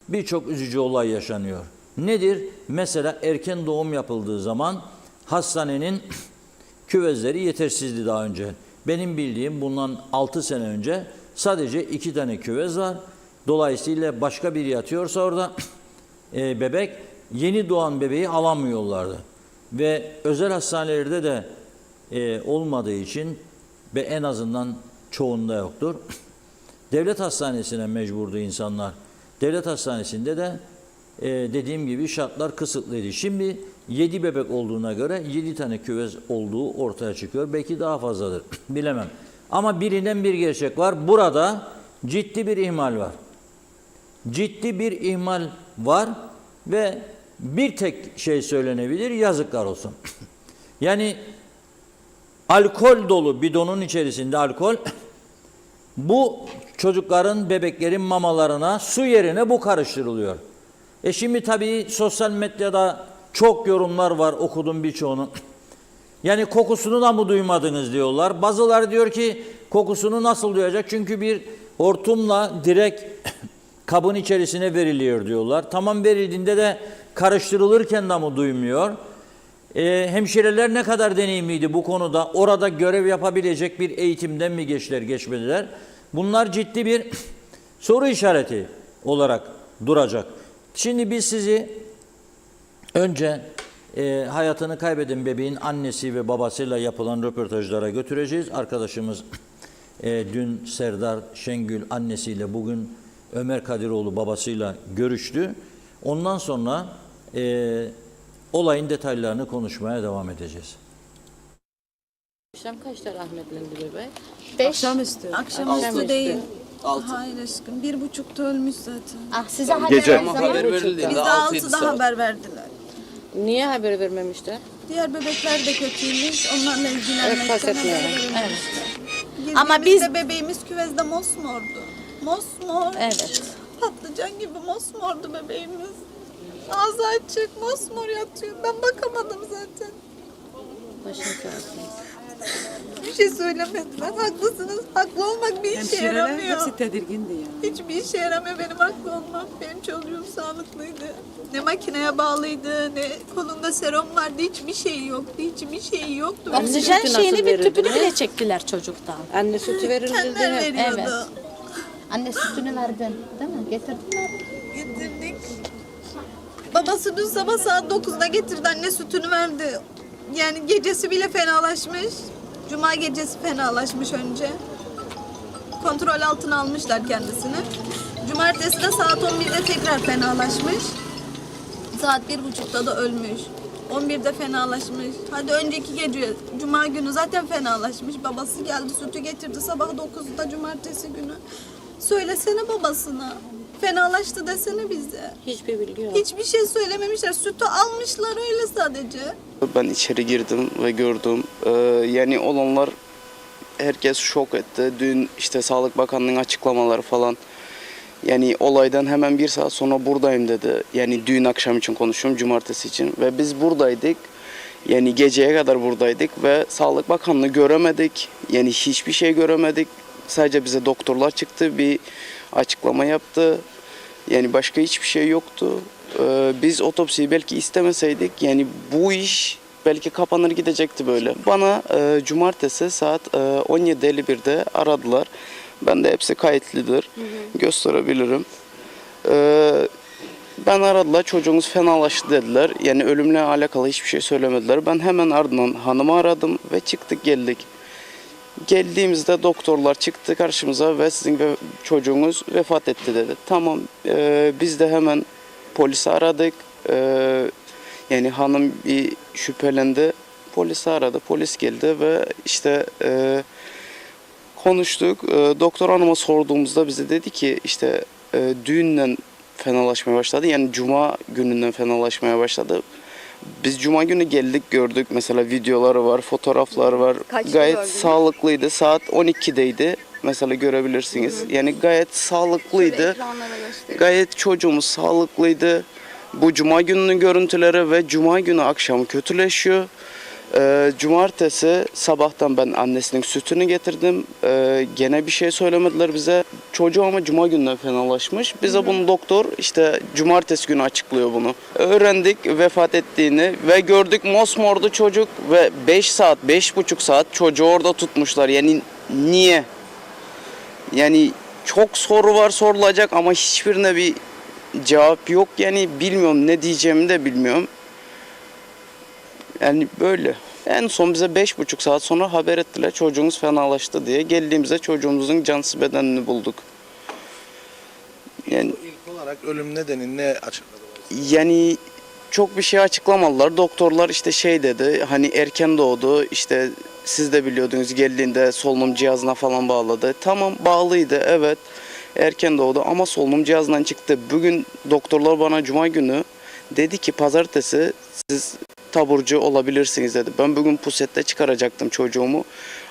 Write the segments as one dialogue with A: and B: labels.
A: birçok üzücü olay yaşanıyor. Nedir? Mesela erken doğum yapıldığı zaman hastanenin küvezleri yetersizdi daha önce. Benim bildiğim bundan 6 sene önce sadece 2 tane küvez var. Dolayısıyla başka biri yatıyorsa orada bebek, yeni doğan bebeği alamıyorlardı. Ve özel hastanelerde de olmadığı için ve en azından çoğunda yoktur. Devlet hastanesine mecburdu insanlar. Devlet hastanesinde de dediğim gibi şartlar kısıtlıydı. Şimdi 7 bebek olduğuna göre 7 tane küvez olduğu ortaya çıkıyor. Belki daha fazladır. Bilemem. Ama bilinen bir gerçek var. Burada ciddi bir ihmal var. Ciddi bir ihmal var ve bir tek şey söylenebilir. Yazıklar olsun. Yani alkol dolu bidonun içerisinde alkol, bu çocukların, bebeklerin mamalarına su yerine bu karıştırılıyor. Şimdi tabii sosyal medyada çok yorumlar var, okudum birçoğunu. Yani kokusunu da mı duymadınız diyorlar. Bazıları diyor ki kokusunu nasıl duyacak? Çünkü bir hortumla direkt kabın içerisine veriliyor diyorlar. Tamam, verildiğinde de karıştırılırken de mı duymuyor? Hemşireler ne kadar deneyimliydi bu konuda? Orada görev yapabilecek bir eğitimden mi geçtiler, geçmediler? Bunlar ciddi bir soru işareti olarak duracak. Şimdi biz sizi önce hayatını kaybeden bebeğin annesi ve babasıyla yapılan röportajlara götüreceğiz. Arkadaşımız dün Serdar Şengül annesiyle, bugün Ömer Kadiroğlu babasıyla görüştü. Ondan sonra olayın detaylarını konuşmaya devam edeceğiz.
B: Akşam kaçta rahmetlendi bebek?
C: 5.
D: Akşamüstü.
B: Akşamüstü
D: değil.
E: 6.
D: Hayır aşkım. 1.30'da ölmüş zaten.
C: Ah, size haber
E: Gece.
C: verdiler.
E: Ama haber verildiğinde
D: Bize
E: 6-7
D: 6'da
E: saat.
D: haber verdiler.
B: Niye haber vermemişler?
D: Diğer bebekler de kötüymüş. Onlarla
B: Evet,
D: ilgilenmekten
B: bahsetmiyorum.
D: haber verilmişler.
C: Ama biz-
D: Girdiğimizde bebeğimiz küvezde mosmordu. Mosmor.
C: Evet.
D: Patlıcan gibi mosmordu bebeğimiz. Ağzı açık, mosmor yatıyor. Ben bakamadım zaten.
B: Başın sağ olsun.
D: Bir şey söylemediler. Haklısınız. Haklı olmak bir işe
F: Hemşireler
D: yaramıyor.
F: hepsi tedirgindi yani.
D: Hiçbir işe yaramıyor benim haklı olmam. Benim çocuğum sağlıklıydı. Ne makineye bağlıydı, ne kolunda serum vardı. Hiçbir şey yoktu. Hiçbir şey yoktu.
C: Oksijen
B: sütü
C: şeyini
B: nasıl
C: bir tüpünü
B: verirdiniz?
C: bile çektiler çocuktan.
B: Anne sütü verildi
D: Kendileri
B: hep.
D: veriyordu.
C: Anne sütünü verdin, değil mi? Getirdin mi?
D: Getirdik. Babası dün sabah saat 9'da getirdi. Anne sütünü verdi. Yani gecesi bile fenalaşmış. Cuma gecesi fenalaşmış önce. Kontrol altına almışlar kendisini. Cumartesi de saat 11'de tekrar fenalaşmış. Saat 1.30'da da ölmüş. 11'de fenalaşmış. Hadi önceki gece, cuma günü zaten fenalaşmış. Babası geldi, sütü getirdi sabah 9'da cumartesi günü. Söylesene babasına. Fenalaştı desene bize.
B: Hiçbir bilgi yok.
D: Hiçbir şey söylememişler. Sütü almışlar öyle sadece.
E: Ben içeri girdim ve gördüm. Yani olanlar herkes şok etti. Dün işte Sağlık Bakanlığı'nın açıklamaları falan. Yani olaydan hemen bir saat sonra buradayım dedi. Yani dün akşam için konuşuyorum, cumartesi için. Ve biz buradaydık. Yani geceye kadar buradaydık ve Sağlık Bakanlığı göremedik. Yani hiçbir şey göremedik. Sadece bize doktorlar çıktı, bir açıklama yaptı. Yani başka hiçbir şey yoktu. Biz otopsiyi belki istemeseydik yani bu iş belki kapanır gidecekti böyle. Bana cumartesi saat 17.51'de aradılar. Ben de hepsi kayıtlıdır. Gösterebilirim. Ben aradılar, çocuğunuz fenalaştı dediler. Yani ölümle alakalı hiçbir şey söylemediler. Ben hemen ardından hanımı aradım ve çıktık geldik. Geldiğimizde doktorlar çıktı karşımıza ve sizin çocuğunuz vefat etti dedi. Tamam, biz de hemen polisi aradık. Yani hanım bir şüphelendi. Polisi aradı, polis geldi ve işte konuştuk. Doktor hanıma sorduğumuzda bize dedi ki işte düğünden fenalaşmaya başladı. Yani cuma gününden fenalaşmaya başladı. Biz cuma günü geldik gördük. Mesela videoları var, fotoğrafları var. Gayet sağlıklıydı. Saat 12'deydi. Mesela görebilirsiniz. Yani gayet sağlıklıydı. Gayet çocuğumuz sağlıklıydı. Bu cuma gününün görüntüleri ve cuma günü akşamı kötüleşiyor. Cumartesi sabahtan ben annesinin sütünü getirdim. Gene bir şey söylemediler bize. Çocuğu ama cuma gününe fenalaşmış. Bize bunu doktor işte cumartesi günü açıklıyor bunu. Öğrendik vefat ettiğini ve gördük mosmordu çocuk ve 5 saat, 5,5 saat çocuğu orada tutmuşlar. Yani niye? Yani çok soru var sorulacak ama hiçbirine bir cevap yok. Yani bilmiyorum, ne diyeceğimi de bilmiyorum. Yani böyle. En son bize 5,5 saat sonra haber ettiler çocuğumuz fenalaştı diye. Geldiğimizde çocuğumuzun cansız bedenini bulduk. Yani
F: İlk olarak ölüm nedeni ne açıkladılar?
E: yani çok bir şey açıklamadılar. Doktorlar işte şey dedi, hani erken doğdu, işte siz de biliyordunuz, geldiğinde solunum cihazına falan bağladı. Tamam, bağlıydı, evet, erken doğdu ama solunum cihazından çıktı. Bugün doktorlar bana cuma günü dedi ki pazartesi siz taburcu olabilirsiniz dedi. Ben bugün pusette çıkaracaktım çocuğumu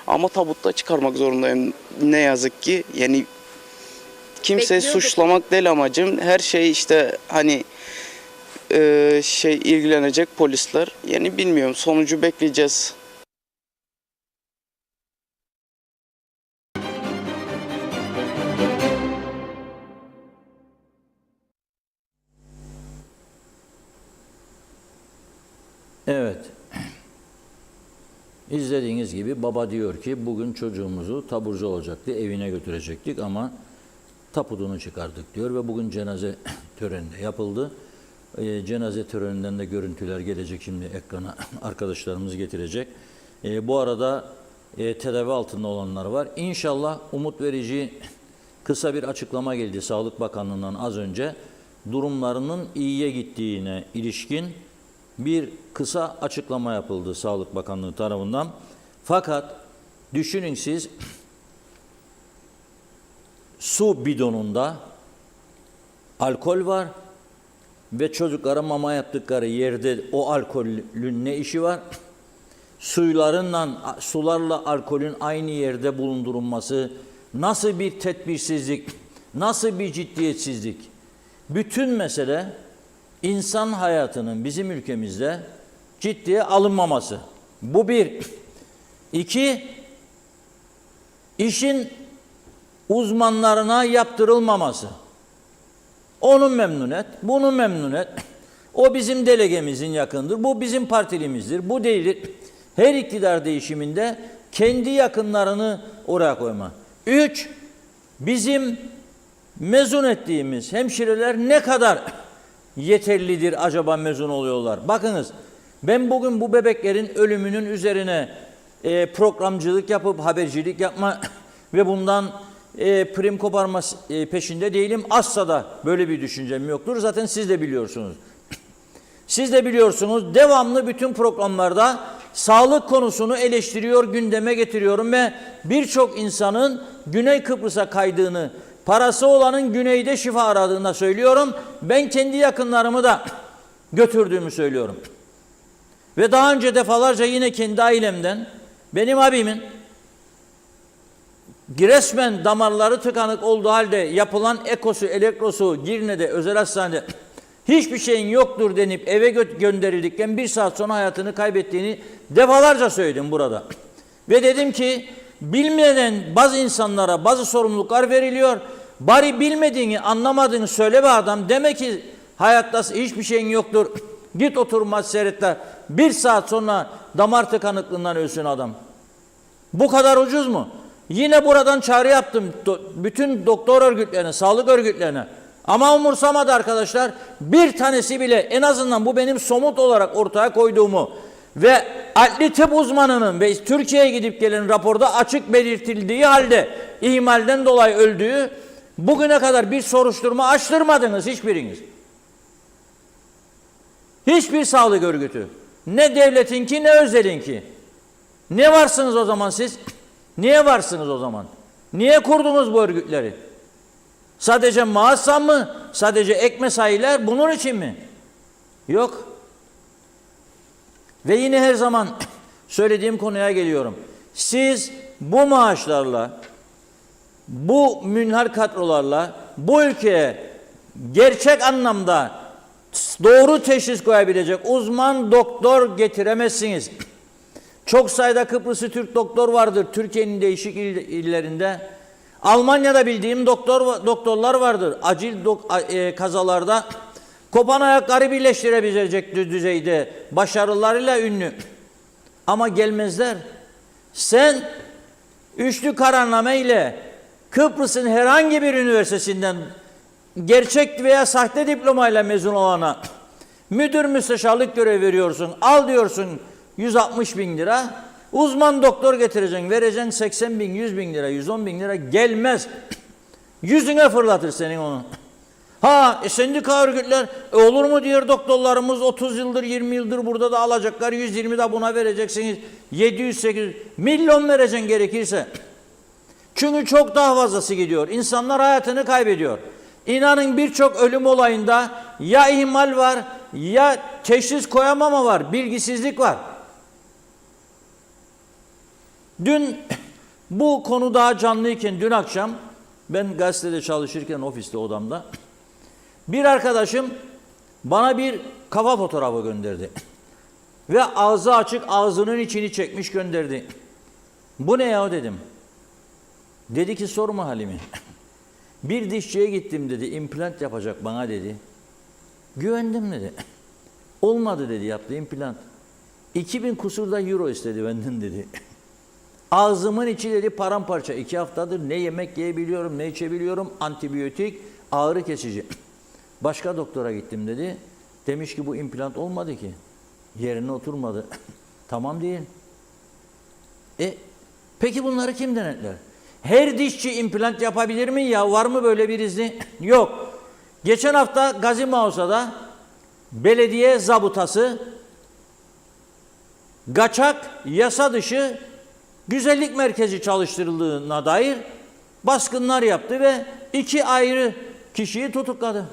E: ama tabutta çıkarmak zorundayım ne yazık ki. Yani kimseyi suçlamak değil amacım. Her şey işte hani ilgilenecek polisler. Yani bilmiyorum, sonucu bekleyeceğiz.
A: Evet. İzlediğiniz gibi baba diyor ki bugün çocuğumuzu taburcu olacaktı, evine götürecektik ama tapudunu çıkardık diyor ve bugün cenaze töreni de yapıldı. Cenaze töreninden de görüntüler gelecek şimdi ekrana, arkadaşlarımız getirecek. Bu arada tedavi altında olanlar var. İnşallah umut verici kısa bir açıklama geldi Sağlık Bakanlığı'ndan az önce. Durumlarının iyiye gittiğine ilişkin bir kısa açıklama yapıldı Sağlık Bakanlığı tarafından. Fakat düşünün siz, su bidonunda alkol var ve çocuklara mama yaptıkları yerde o alkolün ne işi var? Sularla alkolün aynı yerde bulundurulması nasıl bir tedbirsizlik, nasıl bir ciddiyetsizlik? Bütün mesele İnsan hayatının bizim ülkemizde ciddiye alınmaması. Bu bir. İki, işin uzmanlarına yaptırılmaması. Onu memnun et, bunu memnun et. O bizim delegemizin yakındır, bu bizim partilimizdir, bu değildir. Her iktidar değişiminde kendi yakınlarını oraya koyma. Üç, bizim mezun ettiğimiz hemşireler ne kadar yeterlidir acaba mezun oluyorlar? Bakınız, ben bugün bu bebeklerin ölümünün üzerine programcılık yapıp habercilik yapma ve bundan prim koparma peşinde değilim. Asla da böyle bir düşüncem yoktur. Zaten siz de biliyorsunuz. Siz de biliyorsunuz, devamlı bütün programlarda sağlık konusunu eleştiriyor, gündeme getiriyorum ve birçok insanın Güney Kıbrıs'a kaydığını, parası olanın güneyde şifa aradığını söylüyorum. Ben kendi yakınlarımı da götürdüğümü söylüyorum. Ve daha önce defalarca yine kendi ailemden benim abimin resmen damarları tıkanık olduğu halde yapılan ekosu, elektrosu Girne'de özel hastanede hiçbir şeyin yoktur denip eve gönderildikten 1 saat sonra hayatını kaybettiğini defalarca söyledim burada. Ve dedim ki bilmeden bazı insanlara bazı sorumluluklar veriliyor. Bari bilmediğini, anlamadığını söyle be adam. Demek ki hayatta hiçbir şeyin yoktur. Git otur maç seyretler. 1 saat sonra damar tıkanıklığından ölsün adam. Bu kadar ucuz mu? Yine buradan çağrı yaptım bütün doktor örgütlerine, sağlık örgütlerine. Ama umursamadı arkadaşlar. Bir tanesi bile, en azından bu benim somut olarak ortaya koyduğumu ve adli tıp uzmanının ve Türkiye'ye gidip gelen raporda açık belirtildiği halde ihmalden dolayı öldüğü, bugüne kadar bir soruşturma açtırmadınız hiçbiriniz. Hiçbir sağlık örgütü. Ne devletinki ne özelinki. Ne varsınız o zaman siz? Niye varsınız o zaman? Niye kurdunuz bu örgütleri? Sadece maaşsan mı? Sadece ek mesailer bunun için mi? Yok. Ve yine her zaman söylediğim konuya geliyorum. Siz bu maaşlarla, bu münhal kadrolarla bu ülkeye gerçek anlamda doğru teşhis koyabilecek uzman doktor getiremezsiniz. Çok sayıda Kıbrıslı Türk doktor vardır Türkiye'nin değişik illerinde. Almanya'da bildiğim doktorlar vardır. Acil kazalarda kopan ayakları birleştirebilecek düzeyde başarılarıyla ünlü. Ama gelmezler. Sen üçlü kararname ile Kıbrıs'ın herhangi bir üniversitesinden gerçek veya sahte diplomayla mezun olana müdür müsteşarlık görevi veriyorsun. Al diyorsun 160 bin lira. Uzman doktor getireceksin. Vereceksin 80 bin, 100 bin lira, 110 bin lira gelmez. Yüzüne fırlatır senin onu. Sendika örgütler olur mu diyor doktorlarımız 30 yıldır 20 yıldır burada da alacaklar 120 de buna vereceksiniz 700-800 milyon vereceksin gerekirse. Çünkü çok daha fazlası gidiyor. İnsanlar hayatını kaybediyor. İnanın birçok ölüm olayında ya ihmal var ya teşhis koyamama var, bilgisizlik var. Dün bu konu daha canlıyken dün akşam ben gazetede çalışırken ofiste odamda bir arkadaşım bana bir kafa fotoğrafı gönderdi. Ve ağzı açık ağzının içini çekmiş gönderdi. Bu ne ya dedim. Dedi ki sorma halimi. Bir dişçiye gittim dedi. İmplant yapacak bana dedi. Güvendim dedi. Olmadı dedi yaptı implant. 2000 kusurda euro istedi benden dedi. Ağzımın içi dedi paramparça. 2 haftadır ne yemek yiyebiliyorum ne içebiliyorum. Antibiyotik, ağrı kesici. Başka doktora gittim dedi. Demiş ki bu implant olmadı ki. Yerine oturmadı. Tamam değil. Peki bunları kim denetler? Her dişçi implant yapabilir mi ya? Var mı böyle bir izni? Yok. Geçen hafta Gazi Mausa'da belediye zabıtası kaçak, yasa dışı güzellik merkezi çalıştırıldığına dair baskınlar yaptı ve 2 ayrı kişiyi tutukladı.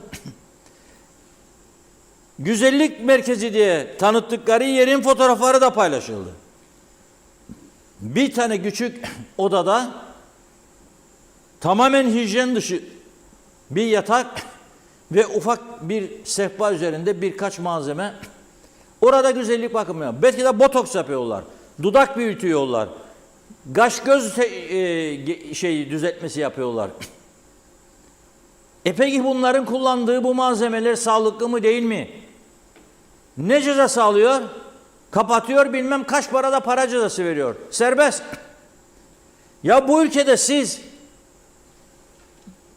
A: Güzellik merkezi diye tanıttıkları yerin fotoğrafları da paylaşıldı. Bir tane küçük odada tamamen hijyen dışı bir yatak ve ufak bir sehpa üzerinde birkaç malzeme. Orada güzellik bakımı yapıyor. Belki de botoks yapıyorlar. Dudak büyütüyorlar. Kaş göz düzeltmesi yapıyorlar. Peki bunların kullandığı bu malzemeler sağlıklı mı değil mi? Ne cezası alıyor? Kapatıyor bilmem kaç parada para cezası veriyor. Serbest. Ya bu ülkede siz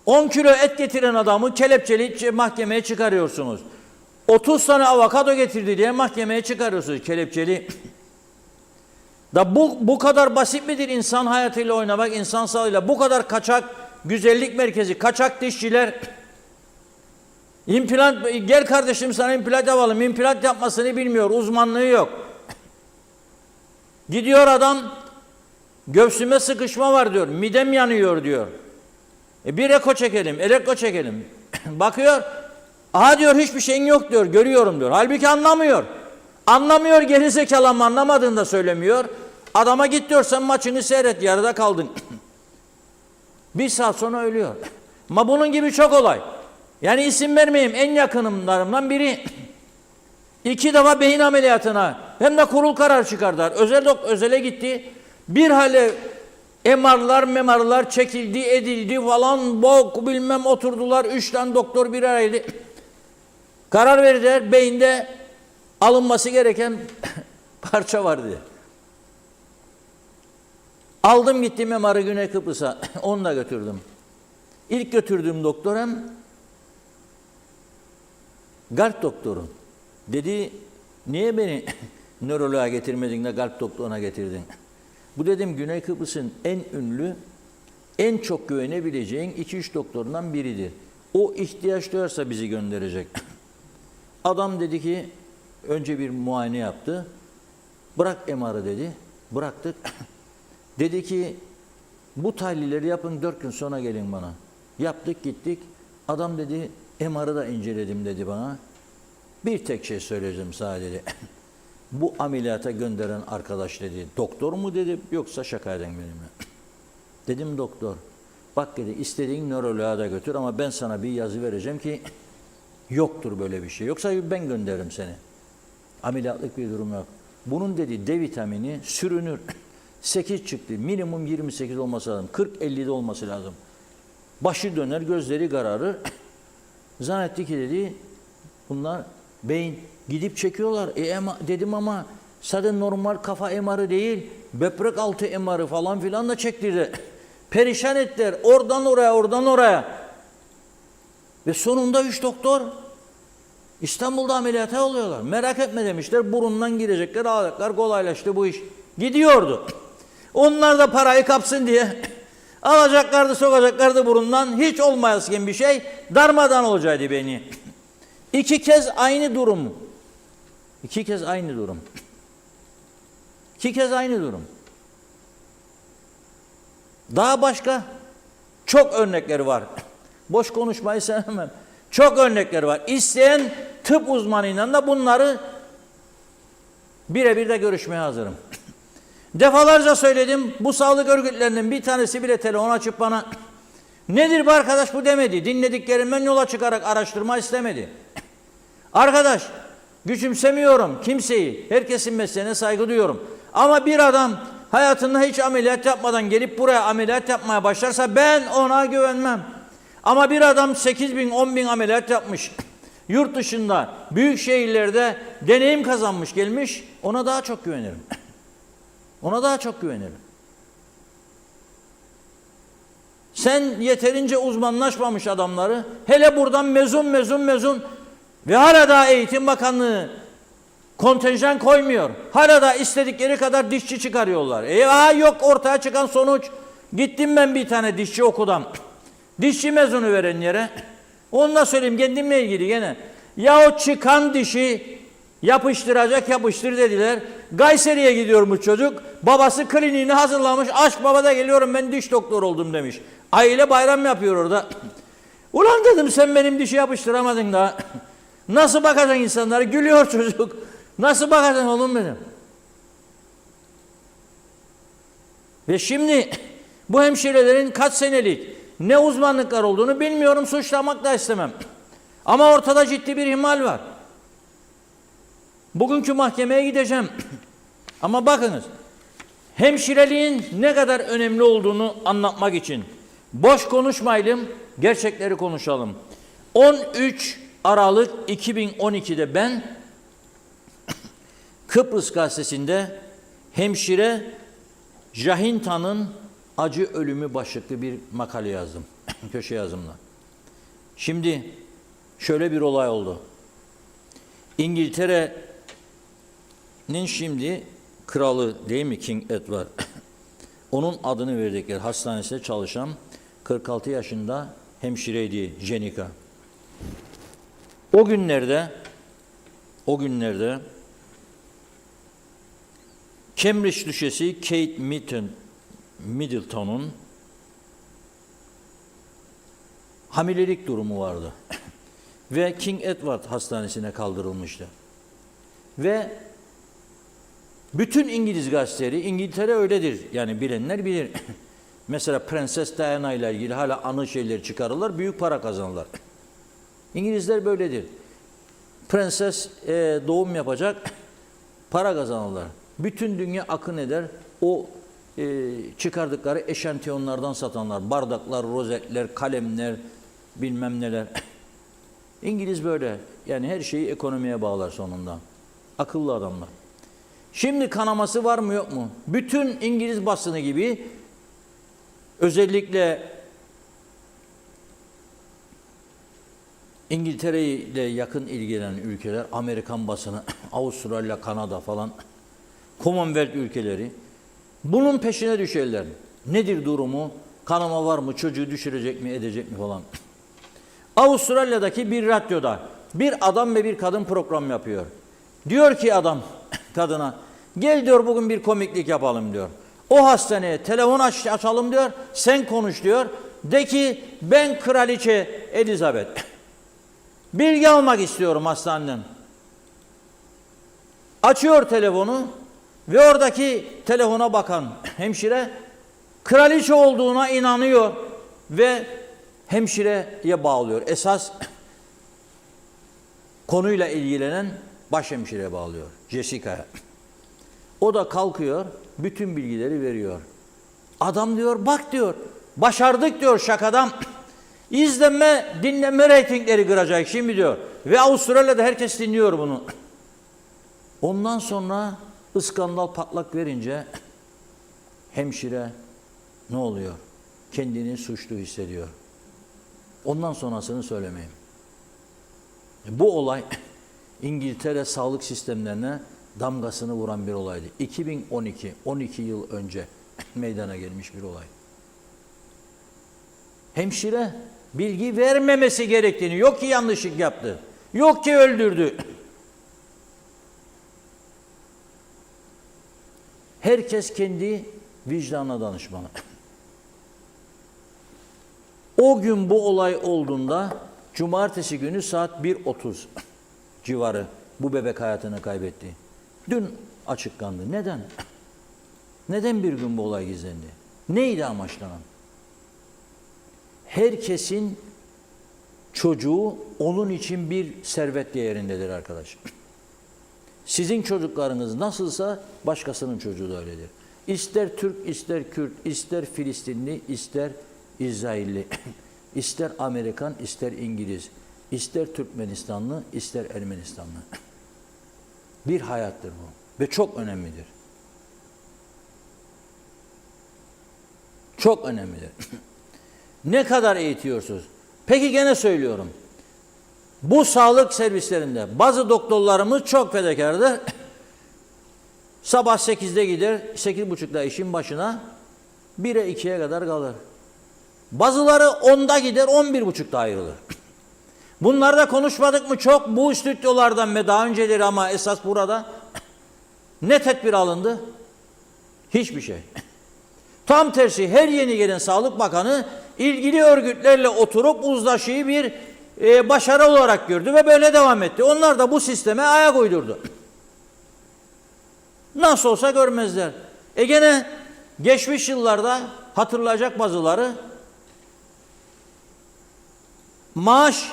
A: 10 kilo et getiren adamı kelepçeli mahkemeye çıkarıyorsunuz. 30 tane avokado getirdi diye mahkemeye çıkarıyorsunuz kelepçeli. Da bu kadar basit midir insan hayatıyla oynamak, insan sağlığıyla? Bu kadar kaçak güzellik merkezi, kaçak dişçiler. İmplant, gel kardeşim sana implant yapalım. İmplant yapmasını bilmiyor, uzmanlığı yok. Gidiyor adam, göğsüme sıkışma var diyor, midem yanıyor diyor. Bir eko çekelim, elektro çekelim. Bakıyor, diyor hiçbir şeyin yok diyor, görüyorum diyor. Halbuki anlamıyor. Anlamıyor, gerizekalı ama anlamadığını da söylemiyor. Adama git diyor sen maçını seyret, yarıda kaldın. 1 saat sonra ölüyor. Ama bunun gibi çok olay. Yani isim vermeyeyim, en yakınımlarımdan biri 2 defa beyin ameliyatına hem de kurul karar çıkardılar. Özele gitti. Bir hale MR'lar çekildi, edildi falan, bok bilmem oturdular. 3 tane doktor bir araydı. Karar verdiler, beyinde alınması gereken parça vardı. Aldım gittim MR'ı Güney Kıbrıs'a. Onu da götürdüm. İlk götürdüğüm doktor hem kalp doktoru. Dedi niye beni nöroloğa getirmedin de kalp doktoruna getirdin? Bu dedim Güney Kıbrıs'ın en ünlü, en çok güvenebileceğin 2-3 doktorundan biridir. O ihtiyaç duyarsa bizi gönderecek. Adam dedi ki önce bir muayene yaptı. Bırak MR'ı dedi. Bıraktık. Dedi ki bu tahlilleri yapın 4 gün sonra gelin bana. Yaptık gittik. Adam dedi MR'ı da inceledim dedi bana. Bir tek şey söyleyeceğim sadece. Bu ameliyata gönderen arkadaş dedi. Doktor mu dedi yoksa şaka eden benimle. Dedim doktor. Bak dedi istediğin nöroloğa da götür ama ben sana bir yazı vereceğim ki yoktur böyle bir şey. Yoksa ben gönderirim seni. Ameliyatlık bir durum yok. bunun dedi D vitamini sürünür. 8 çıktı. Minimum 28 olması lazım. 40-50'de olması lazım. Başı döner, gözleri kararır. Zannetti ki dedi bunlar beyin gidip çekiyorlar. Dedim ama sadece normal kafa MR'ı değil, böbrek altı MR'ı falan filan da çektirdi. Perişan ettiler. Oradan oraya, oradan oraya. Ve sonunda 3 doktor İstanbul'da ameliyata oluyorlar. Merak etme demişler. Burundan girecekler, alacaklar. Kolaylaştı bu iş. Gidiyordu. Onlar da parayı kapsın diye alacaklardı, sokacaklardı burundan. Hiç olmayasın bir şey. Darmadan olacaktı beni. 2 kez aynı durum. 2 kez aynı durum. 2 kez aynı durum. Daha başka çok örnekleri var. Boş konuşmayı sevmem. Çok örnekleri var. İsteyen tıp uzmanıyla da bunları birebir de görüşmeye hazırım. Defalarca söyledim. Bu sağlık örgütlerinin bir tanesi bile telefon açıp bana nedir bu arkadaş bu demedi. Dinlediklerimden yola çıkarak araştırma istemedi. Arkadaş küçümsemiyorum kimseyi. Herkesin mesleğine saygı duyuyorum. Ama bir adam hayatında hiç ameliyat yapmadan gelip buraya ameliyat yapmaya başlarsa ben ona güvenmem. Ama bir adam 8.000, 10.000 ameliyat yapmış. Yurt dışında, büyük şehirlerde deneyim kazanmış gelmiş. Ona daha çok güvenirim. Ona daha çok güvenirim. Sen yeterince uzmanlaşmamış adamları, hele buradan mezun ve hala daha Eğitim Bakanlığı kontenjan koymuyor. Hala da istedikleri kadar dişçi çıkarıyorlar. Yok ortaya çıkan sonuç. Gittim ben bir tane dişçi okudan. Dişçi mezunu veren yere. Onu da söyleyeyim kendimle ilgili gene. Ya o çıkan dişi yapıştır dediler. Kayseri'ye gidiyormuş çocuk. Babası kliniğini hazırlamış. Aşk babada geliyorum ben diş doktor oldum demiş. Aile bayram yapıyor orada. Ulan dedim sen benim dişi yapıştıramadın da. Nasıl bakacaksın insanlara? Gülüyor çocuk. Nasıl bakacaksın oğlum dedim. Ve şimdi bu hemşirelerin kaç senelik ne uzmanlıklar olduğunu bilmiyorum, suçlamak da istemem. Ama ortada ciddi bir ihmal var. Bugünkü mahkemeye gideceğim. Ama bakınız, hemşireliğin ne kadar önemli olduğunu anlatmak için boş konuşmayalım, gerçekleri konuşalım. 13 Aralık 2012'de ben Kıbrıs Gazetesi'nde hemşire Jahinta'nın acı ölümü başlıklı bir makale yazdım. Köşe yazımla. Şimdi şöyle bir olay oldu. İngiltere'nin şimdi kralı değil mi King Edward? Onun adını verdikleri hastanesinde çalışan 46 yaşında hemşireydi Jenica. O günlerde Cambridge Düşesi Kate Middleton'un hamilelik durumu vardı. Ve King Edward Hastanesi'ne kaldırılmıştı. Ve bütün İngiliz gazeteleri, İngiltere öyledir. Yani bilenler bilir. Mesela Prenses Diana ile ilgili hala anı şeyleri çıkarırlar, büyük para kazanırlar. İngilizler böyledir. Prenses doğum yapacak, para kazanırlar. Bütün dünya akın eder. O çıkardıkları eşantiyonlardan satanlar, bardaklar, rozetler, kalemler, bilmem neler. İngiliz böyle. Yani her şeyi ekonomiye bağlar sonunda. Akıllı adamlar. Şimdi kanaması var mı yok mu? Bütün İngiliz basını gibi özellikle İngiltere ile yakın ilgilenen ülkeler, Amerikan basını, Avustralya, Kanada falan, Commonwealth ülkeleri bunun peşine düşerler. Nedir durumu? Kanama var mı? Çocuğu düşürecek mi, edecek mi falan. Avustralya'daki bir radyoda bir adam ve bir kadın program yapıyor. Diyor ki adam kadına, gel diyor bugün bir komiklik yapalım diyor. O hastaneye telefon açalım diyor, sen konuş diyor. De ki ben Kraliçe Elizabeth. Bilgi almak istiyorum hastaneden. Açıyor telefonu ve oradaki telefona bakan hemşire kraliçe olduğuna inanıyor ve hemşireye bağlıyor. Esas konuyla ilgilenen başhemşireye bağlıyor. Jessica'ya. O da kalkıyor, bütün bilgileri veriyor. Adam diyor, bak diyor, başardık diyor şakadan. İzlenme, dinlenme reytingleri kıracak şimdi diyor. Ve Avustralya'da herkes dinliyor bunu. Ondan sonra iskandal patlak verince hemşire ne oluyor? Kendini suçlu hissediyor. Ondan sonrasını söylemeyeyim. Bu olay İngiltere sağlık sistemlerine damgasını vuran bir olaydı. 2012, 12 yıl önce meydana gelmiş bir olay. Hemşire bilgi vermemesi gerektiğini, yok ki yanlışlık yaptı, yok ki öldürdü. Herkes kendi vicdanına danışmalı. O gün bu olay olduğunda cumartesi günü saat 1:30 civarı bu bebek hayatını kaybetti. Dün açıklandı. Neden? Neden bir gün bu olay gizlendi? Neydi amaçlanan? Herkesin çocuğu onun için bir servet değerindedir arkadaş. Sizin çocuklarınız nasılsa başkasının çocuğu da öyledir. İster Türk, ister Kürt, ister Filistinli, ister İsrailli, ister Amerikan, ister İngiliz, ister Türkmenistanlı, ister Ermenistanlı. Bir hayattır bu ve çok önemlidir. Çok önemlidir. Ne kadar eğitiyorsunuz? Peki gene söylüyorum. Bu sağlık servislerinde bazı doktorlarımız çok fedakardır. Sabah 8'de gider, 8.30'da işin başına 1'e 2'ye kadar kalır. Bazıları 10'da gider, 11.30'da ayrılır. Bunlarda konuşmadık mı çok bu stüdyolardan ve daha önceleri, ama esas burada ne tedbir alındı? Hiçbir şey. Tam tersi, her yeni gelen Sağlık Bakanı ilgili örgütlerle oturup uzlaşıyı bir başarı olarak gördü ve böyle devam etti. Onlar da bu sisteme ayak uydurdu. Nasıl olsa görmezler. Gene geçmiş yıllarda hatırlayacak bazıları, maaş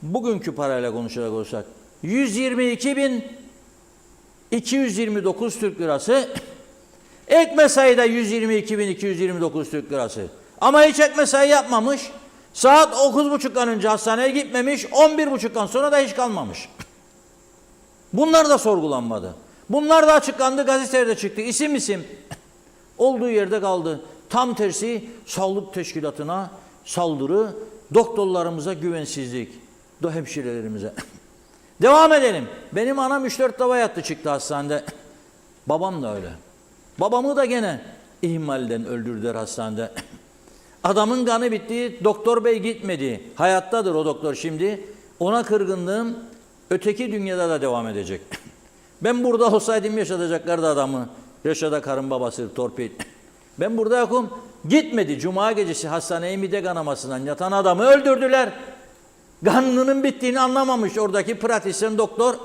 A: bugünkü parayla konuşacak olsak 122.229 Türk lirası, ek mesai de 122.229 Türk lirası. Ama hiç ek mesai yapmamış. Saat 9.30'dan önce hastaneye gitmemiş, 11.30'dan sonra da hiç kalmamış. Bunlar da sorgulanmadı. Bunlar da açıklandı, gazetelerde çıktı. İsim olduğu yerde kaldı. Tam tersi sağlık teşkilatına saldırı, doktorlarımıza güvensizlik, hemşirelerimize. Devam edelim. Benim anam 3-4 defa yattı çıktı hastanede. Babam da öyle. Babamı da gene ihmalden öldürdüler hastanede. Adamın kanı bitti, doktor bey gitmedi. Hayattadır o doktor şimdi. Ona kırgınlığım öteki dünyada da devam edecek. Ben burada olsaydım yaşatacaklardı adamı. Yaşada karın babası torpil. Ben burada yokum. Gitmedi. Cuma gecesi hastaneye mide kanamasından yatan adamı öldürdüler. Kanının bittiğini anlamamış oradaki pratisyen doktor.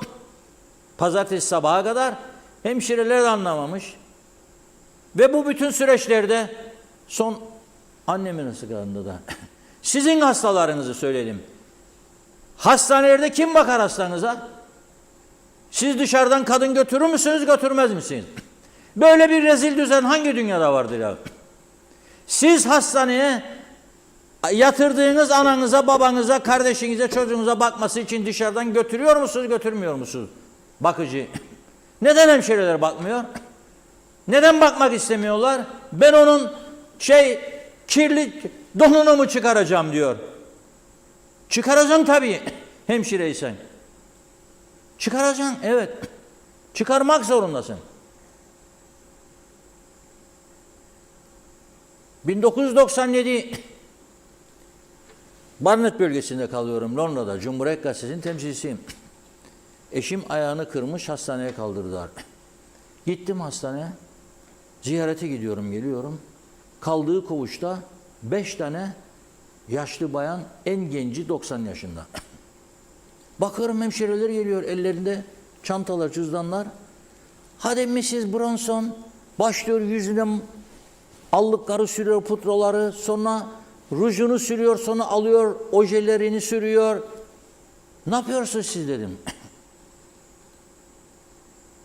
A: Pazartesi sabaha kadar hemşireler de anlamamış. Ve bu bütün süreçlerde son annemin ısıklarında da sizin hastalarınızı söyledim. Hastanelerde kim bakar hastanıza? Siz dışarıdan kadın götürür müsünüz, götürmez misiniz? Böyle bir rezil düzen hangi dünyada vardır ya? Siz hastaneye yatırdığınız ananıza, babanıza, kardeşinize, çocuğunuza bakması için dışarıdan götürüyor musunuz, götürmüyor musunuz? Bakıcı. Neden hemşireler bakmıyor? Neden bakmak istemiyorlar? Ben onun kirli donunu mu çıkaracağım diyor. Çıkaracaksın tabii hemşireysen. Çıkaracaksın, evet. Çıkarmak zorundasın. 1997 Barnet bölgesinde kalıyorum, Londra'da. Cumhuriyet Gazetesi'nin temsilcisiyim. Eşim ayağını kırmış, hastaneye kaldırdılar. Gittim hastaneye, ziyarete gidiyorum, geliyorum. Kaldığı koğuşta 5 tane yaşlı bayan, en genci 90 yaşında. Bakıyorum hemşireler geliyor, ellerinde çantalar, cüzdanlar. Hadi Mrs. Bronson başlıyor yüzüne allıkları sürüyor, pudraları, sonra rujunu sürüyor, sonra alıyor ojelerini sürüyor. Ne yapıyorsunuz siz dedim.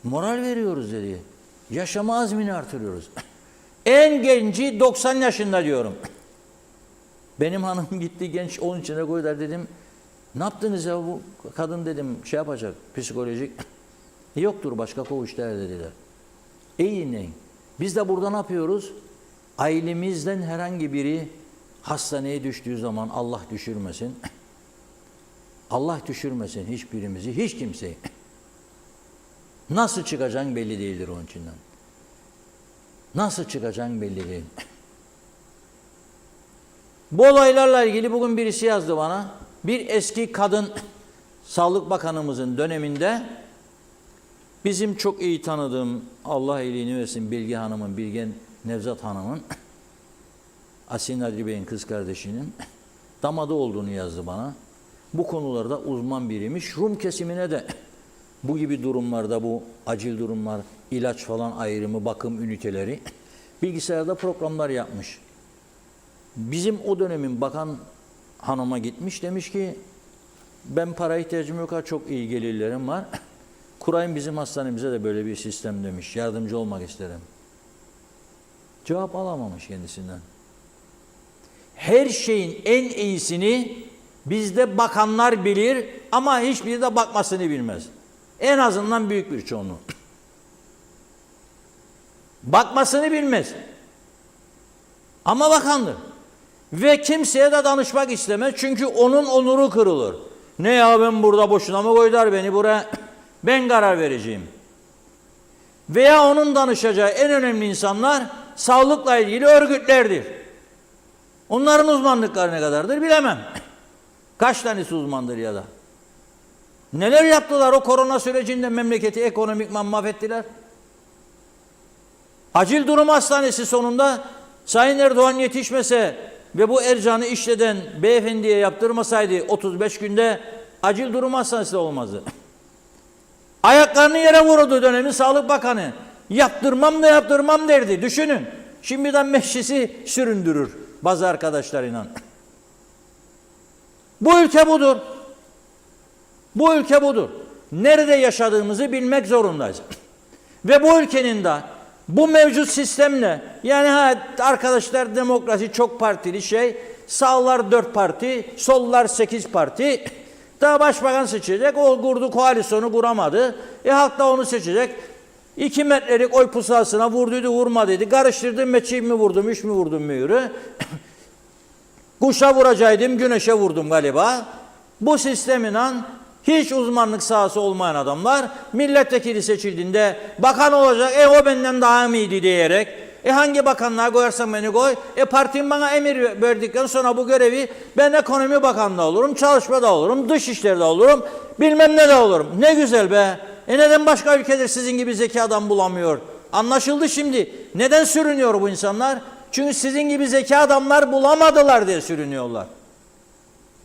A: Moral veriyoruz dedi. Yaşama azmini artırıyoruz. En genci 90 yaşında diyorum. Benim hanım gitti genç, onun içine koydular, dedim. Ne yaptınız ya, bu kadın dedim şey yapacak, psikolojik. Yoktur başka koğuşlar dediler. İyi dinleyin. Biz de burada ne yapıyoruz? Ailemizden herhangi biri hastaneye düştüğü zaman Allah düşürmesin. Allah düşürmesin hiçbirimizi, hiç kimseyi. Nasıl çıkacağın belli değildir onun içinden. Nasıl çıkacağın belli değil. Bu olaylarla ilgili bugün birisi yazdı bana. Bir eski kadın Sağlık Bakanımızın döneminde bizim çok iyi tanıdığım, Allah iyiliğini versin, Bilge Hanım'ın, Bilge Nevzat Hanım'ın, Asil Nadri Bey'in kız kardeşinin damadı olduğunu yazdı bana. Bu konularda uzman biriymiş. Rum kesimine de bu gibi durumlarda, bu acil durumlar, ilaç falan ayrımı, bakım üniteleri bilgisayarda programlar yapmış. Bizim o dönemin bakan hanıma gitmiş, demiş ki ben para ihtiyacım yok, çok iyi gelirlerim var. Kurayım bizim hastanemize de böyle bir sistem demiş. Yardımcı olmak isterim. Cevap alamamış kendisinden. Her şeyin en iyisini bizde bakanlar bilir ama hiçbiri de bakmasını bilmez. En azından büyük bir çoğunluğu. Bakmasını bilmez. Ama bakandır. Ve kimseye de danışmak istemez. Çünkü onun onuru kırılır. Ne ya, ben burada boşuna mı koydular beni buraya? Ben karar vereceğim. Veya onun danışacağı en önemli insanlar sağlıkla ilgili örgütlerdir. Onların uzmanlıkları ne kadardır bilemem. Kaç tanesi uzmandır ya da. Neler yaptılar o korona sürecinde, memleketi ekonomikman mahvettiler. Acil durum hastanesi sonunda Sayın Erdoğan yetişmese ve bu Ercan'ı işleden beyefendiye yaptırmasaydı 35 günde acil durum hastanesi de olmazdı. Ayaklarını yere vurdu dönemin Sağlık Bakanı. Yaptırmam da yaptırmam derdi. Düşünün. Şimdiden meclisi süründürür bazı arkadaşlarıyla. Bu ülke budur. Bu ülke budur. Nerede yaşadığımızı bilmek zorundayız. Ve bu ülkenin de bu mevcut sistemle, yani arkadaşlar demokrasi çok partili şey, sağlar 4 parti, sollar 8 parti, daha başbakan seçecek, o kurdu koalisyonu kuramadı, halk da onu seçecek. 2 metrelik oy pusulasına vurduydu vurmadıydı, karıştırdım meçhim mi vurdum, 3 mü vurdum mühürü, kuşa vuracaktım, güneşe vurdum galiba. Bu sistemin hiç uzmanlık sahası olmayan adamlar milletvekili seçildiğinde bakan olacak, o benden daha iyiydi diyerek, hangi bakanlığa koyarsam beni koy, partim bana emir verdikten sonra bu görevi ben ekonomi bakanlığı olurum, çalışmada olurum, dışişlerde olurum, bilmem ne de olurum. Ne güzel be. Neden başka ülkeler sizin gibi zeki adam bulamıyor? Anlaşıldı şimdi. Neden sürünüyor bu insanlar? Çünkü sizin gibi zeki adamlar bulamadılar diye sürünüyorlar.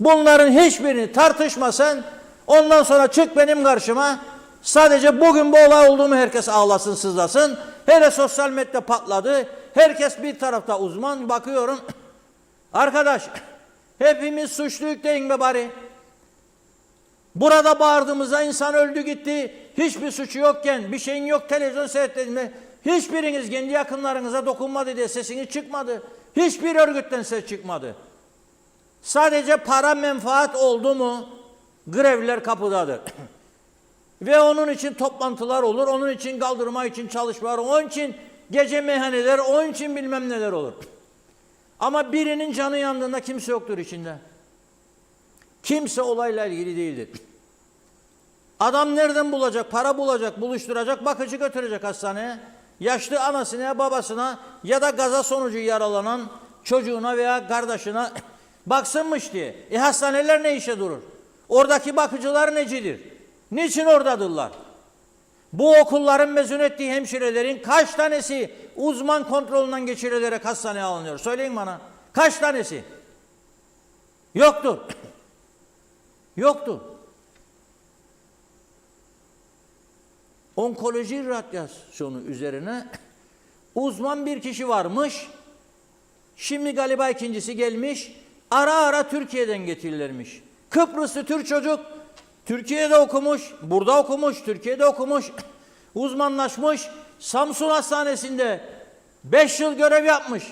A: Bunların hiçbirini tartışmasan, ondan sonra çık benim karşıma, sadece bugün bu olay oldu mu herkes ağlasın sızlasın. Hele sosyal medya patladı. Herkes bir tarafta uzman, bakıyorum. Arkadaş, hepimiz suçluyuk deyin be bari. Burada bağırdığımızda insan öldü gitti. Hiçbir suçu yokken, bir şeyin yok, televizyon seyrettin mi? Hiçbiriniz kendi yakınlarınıza dokunmadı diye sesiniz çıkmadı. Hiçbir örgütten ses çıkmadı. Sadece para menfaat oldu mu grevler kapıdadır. Ve onun için toplantılar olur, onun için kaldırma için çalışmalar, onun için gece meyhaneler, onun için bilmem neler olur. Ama birinin canı yandığında kimse yoktur içinde. Kimse olayla ilgili değildir. Adam nereden bulacak? Para bulacak, buluşturacak, bakıcı götürecek hastaneye. Yaşlı anasına, babasına ya da gaza sonucu yaralanan çocuğuna veya kardeşine baksınmış diye. Hastaneler ne işe durur? Oradaki bakıcılar necidir? Niçin oradadırlar? Bu okulların mezun ettiği hemşirelerin kaç tanesi uzman kontrolünden geçirilerek hastaneye alınıyor? Söyleyin bana. Kaç tanesi? Yoktur. Yoktur. Onkoloji radyasyonu üzerine uzman bir kişi varmış. Şimdi galiba ikincisi gelmiş. Ara ara Türkiye'den getirilirmiş. Kıbrıslı Türk çocuk Türkiye'de okumuş, burada okumuş, Türkiye'de okumuş, uzmanlaşmış, Samsun Hastanesi'nde 5 yıl görev yapmış.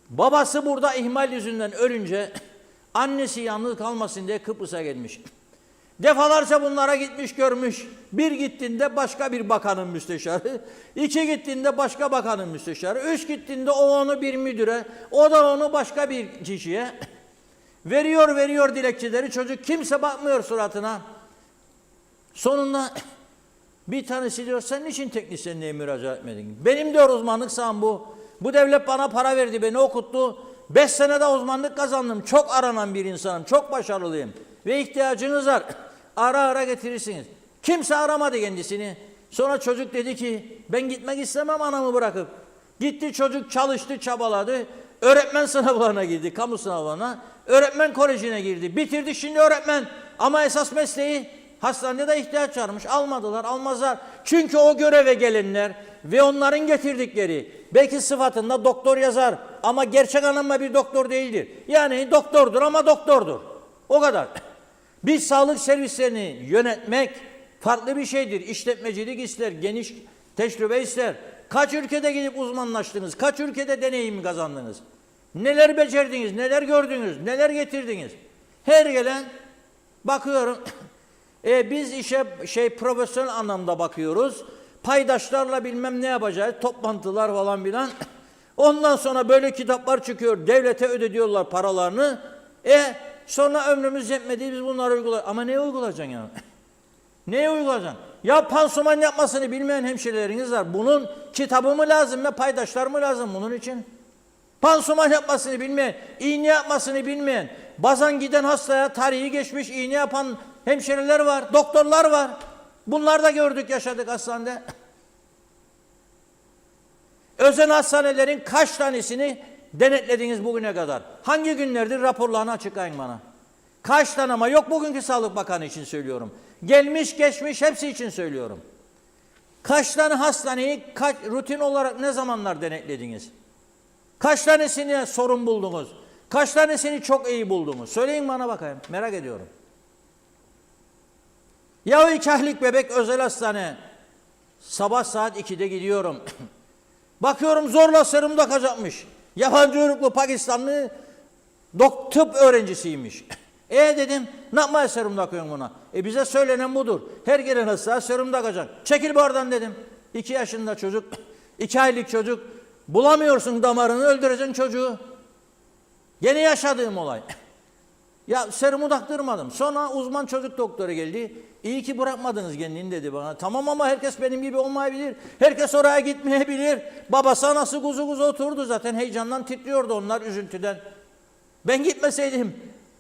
A: Babası burada ihmal yüzünden ölünce annesi yalnız kalmasın diye Kıbrıs'a gelmiş. Defalarca bunlara gitmiş görmüş. Bir gittiğinde başka bir bakanın müsteşarı, 2 gittiğinde başka bakanın müsteşarı, 3 gittiğinde o onu bir müdüre, o da onu başka bir kişiye veriyor dilekçeleri. Çocuk kimse bakmıyor suratına. Sonunda bir tanesi diyor sen niçin teknisyenliğe müracaat etmedin? Benim diyor uzmanlık saham bu. Bu devlet bana para verdi, beni okuttu. 5 senede uzmanlık kazandım. Çok aranan bir insanım, çok başarılıyım. Ve ihtiyacınız var. Ara ara getirirsiniz. Kimse aramadı kendisini. Sonra çocuk dedi ki ben gitmek istemem anamı bırakıp. Gitti çocuk çalıştı, çabaladı. Öğretmen sınavlarına girdi, kamu sınavlarına. Öğretmen kolejine girdi. Bitirdi şimdi öğretmen. Ama esas mesleği hastanede de ihtiyaç varmış. Almadılar, almazlar. Çünkü o göreve gelenler ve onların getirdikleri belki sıfatında doktor yazar ama gerçek anlamda bir doktor değildir. Yani doktordur ama doktordur. O kadar. Biz sağlık servislerini yönetmek farklı bir şeydir. İşletmecilik ister, geniş tecrübe ister. Kaç ülkede gidip uzmanlaştınız? Kaç ülkede deneyim kazandınız? Neler becerdiniz, neler gördünüz, neler getirdiniz? Her gelen bakıyorum. Biz işe profesyonel anlamda bakıyoruz. Paydaşlarla bilmem ne yapacağız, toplantılar falan filan. Ondan sonra böyle kitaplar çıkıyor, devlete ödediyorlar paralarını. Sonra ömrümüz yetmedi, biz bunları uyguluyoruz. Ama neye uygulayacaksın ya? Neye uygulayacaksın? Ya pansuman yapmasını bilmeyen hemşireleriniz var. Bunun kitabı mı lazım ve paydaşlar mı lazım bunun için? Pansuman yapmasını bilmeyen, iğne yapmasını bilmeyen, bazen giden hastaya tarihi geçmiş iğne yapan hemşireler var, doktorlar var. Bunlar da gördük, yaşadık hastanede. Özel hastanelerin kaç tanesini denetlediniz bugüne kadar? Hangi günlerdir raporlarını açıklayın bana. Kaç tane ama yok bugünkü Sağlık Bakanı için söylüyorum. Gelmiş geçmiş hepsi için söylüyorum. Kaç tane hastaneyi rutin olarak ne zamanlar denetlediniz? Kaç tanesini sorun buldunuz? Kaç tanesini çok iyi buldunuz? Söyleyin bana bakayım, merak ediyorum. Ya o 2 aylık bebek özel hastane. Sabah saat 2'de gidiyorum. Bakıyorum zorla serum takacakmış. Yabancı uyruklu Pakistanlı tıp öğrencisiymiş. Dedim ne yapmaya serum takıyorsun buna? Bize söylenen budur. Her gelen hastaya serum takacak. Çekil bu oradan dedim. 2 yaşında çocuk, 2 aylık çocuk. Bulamıyorsun damarını, öldüreceksin çocuğu. Yeni yaşadığım olay. Ya serumu taktırmadım. Sonra uzman çocuk doktoru geldi. İyi ki bırakmadınız kendini dedi bana. Tamam ama herkes benim gibi olmayabilir. Herkes oraya gitmeyebilir. Babası anası kuzu kuzu oturdu zaten. Heyecandan titriyordu onlar üzüntüden. Ben gitmeseydim.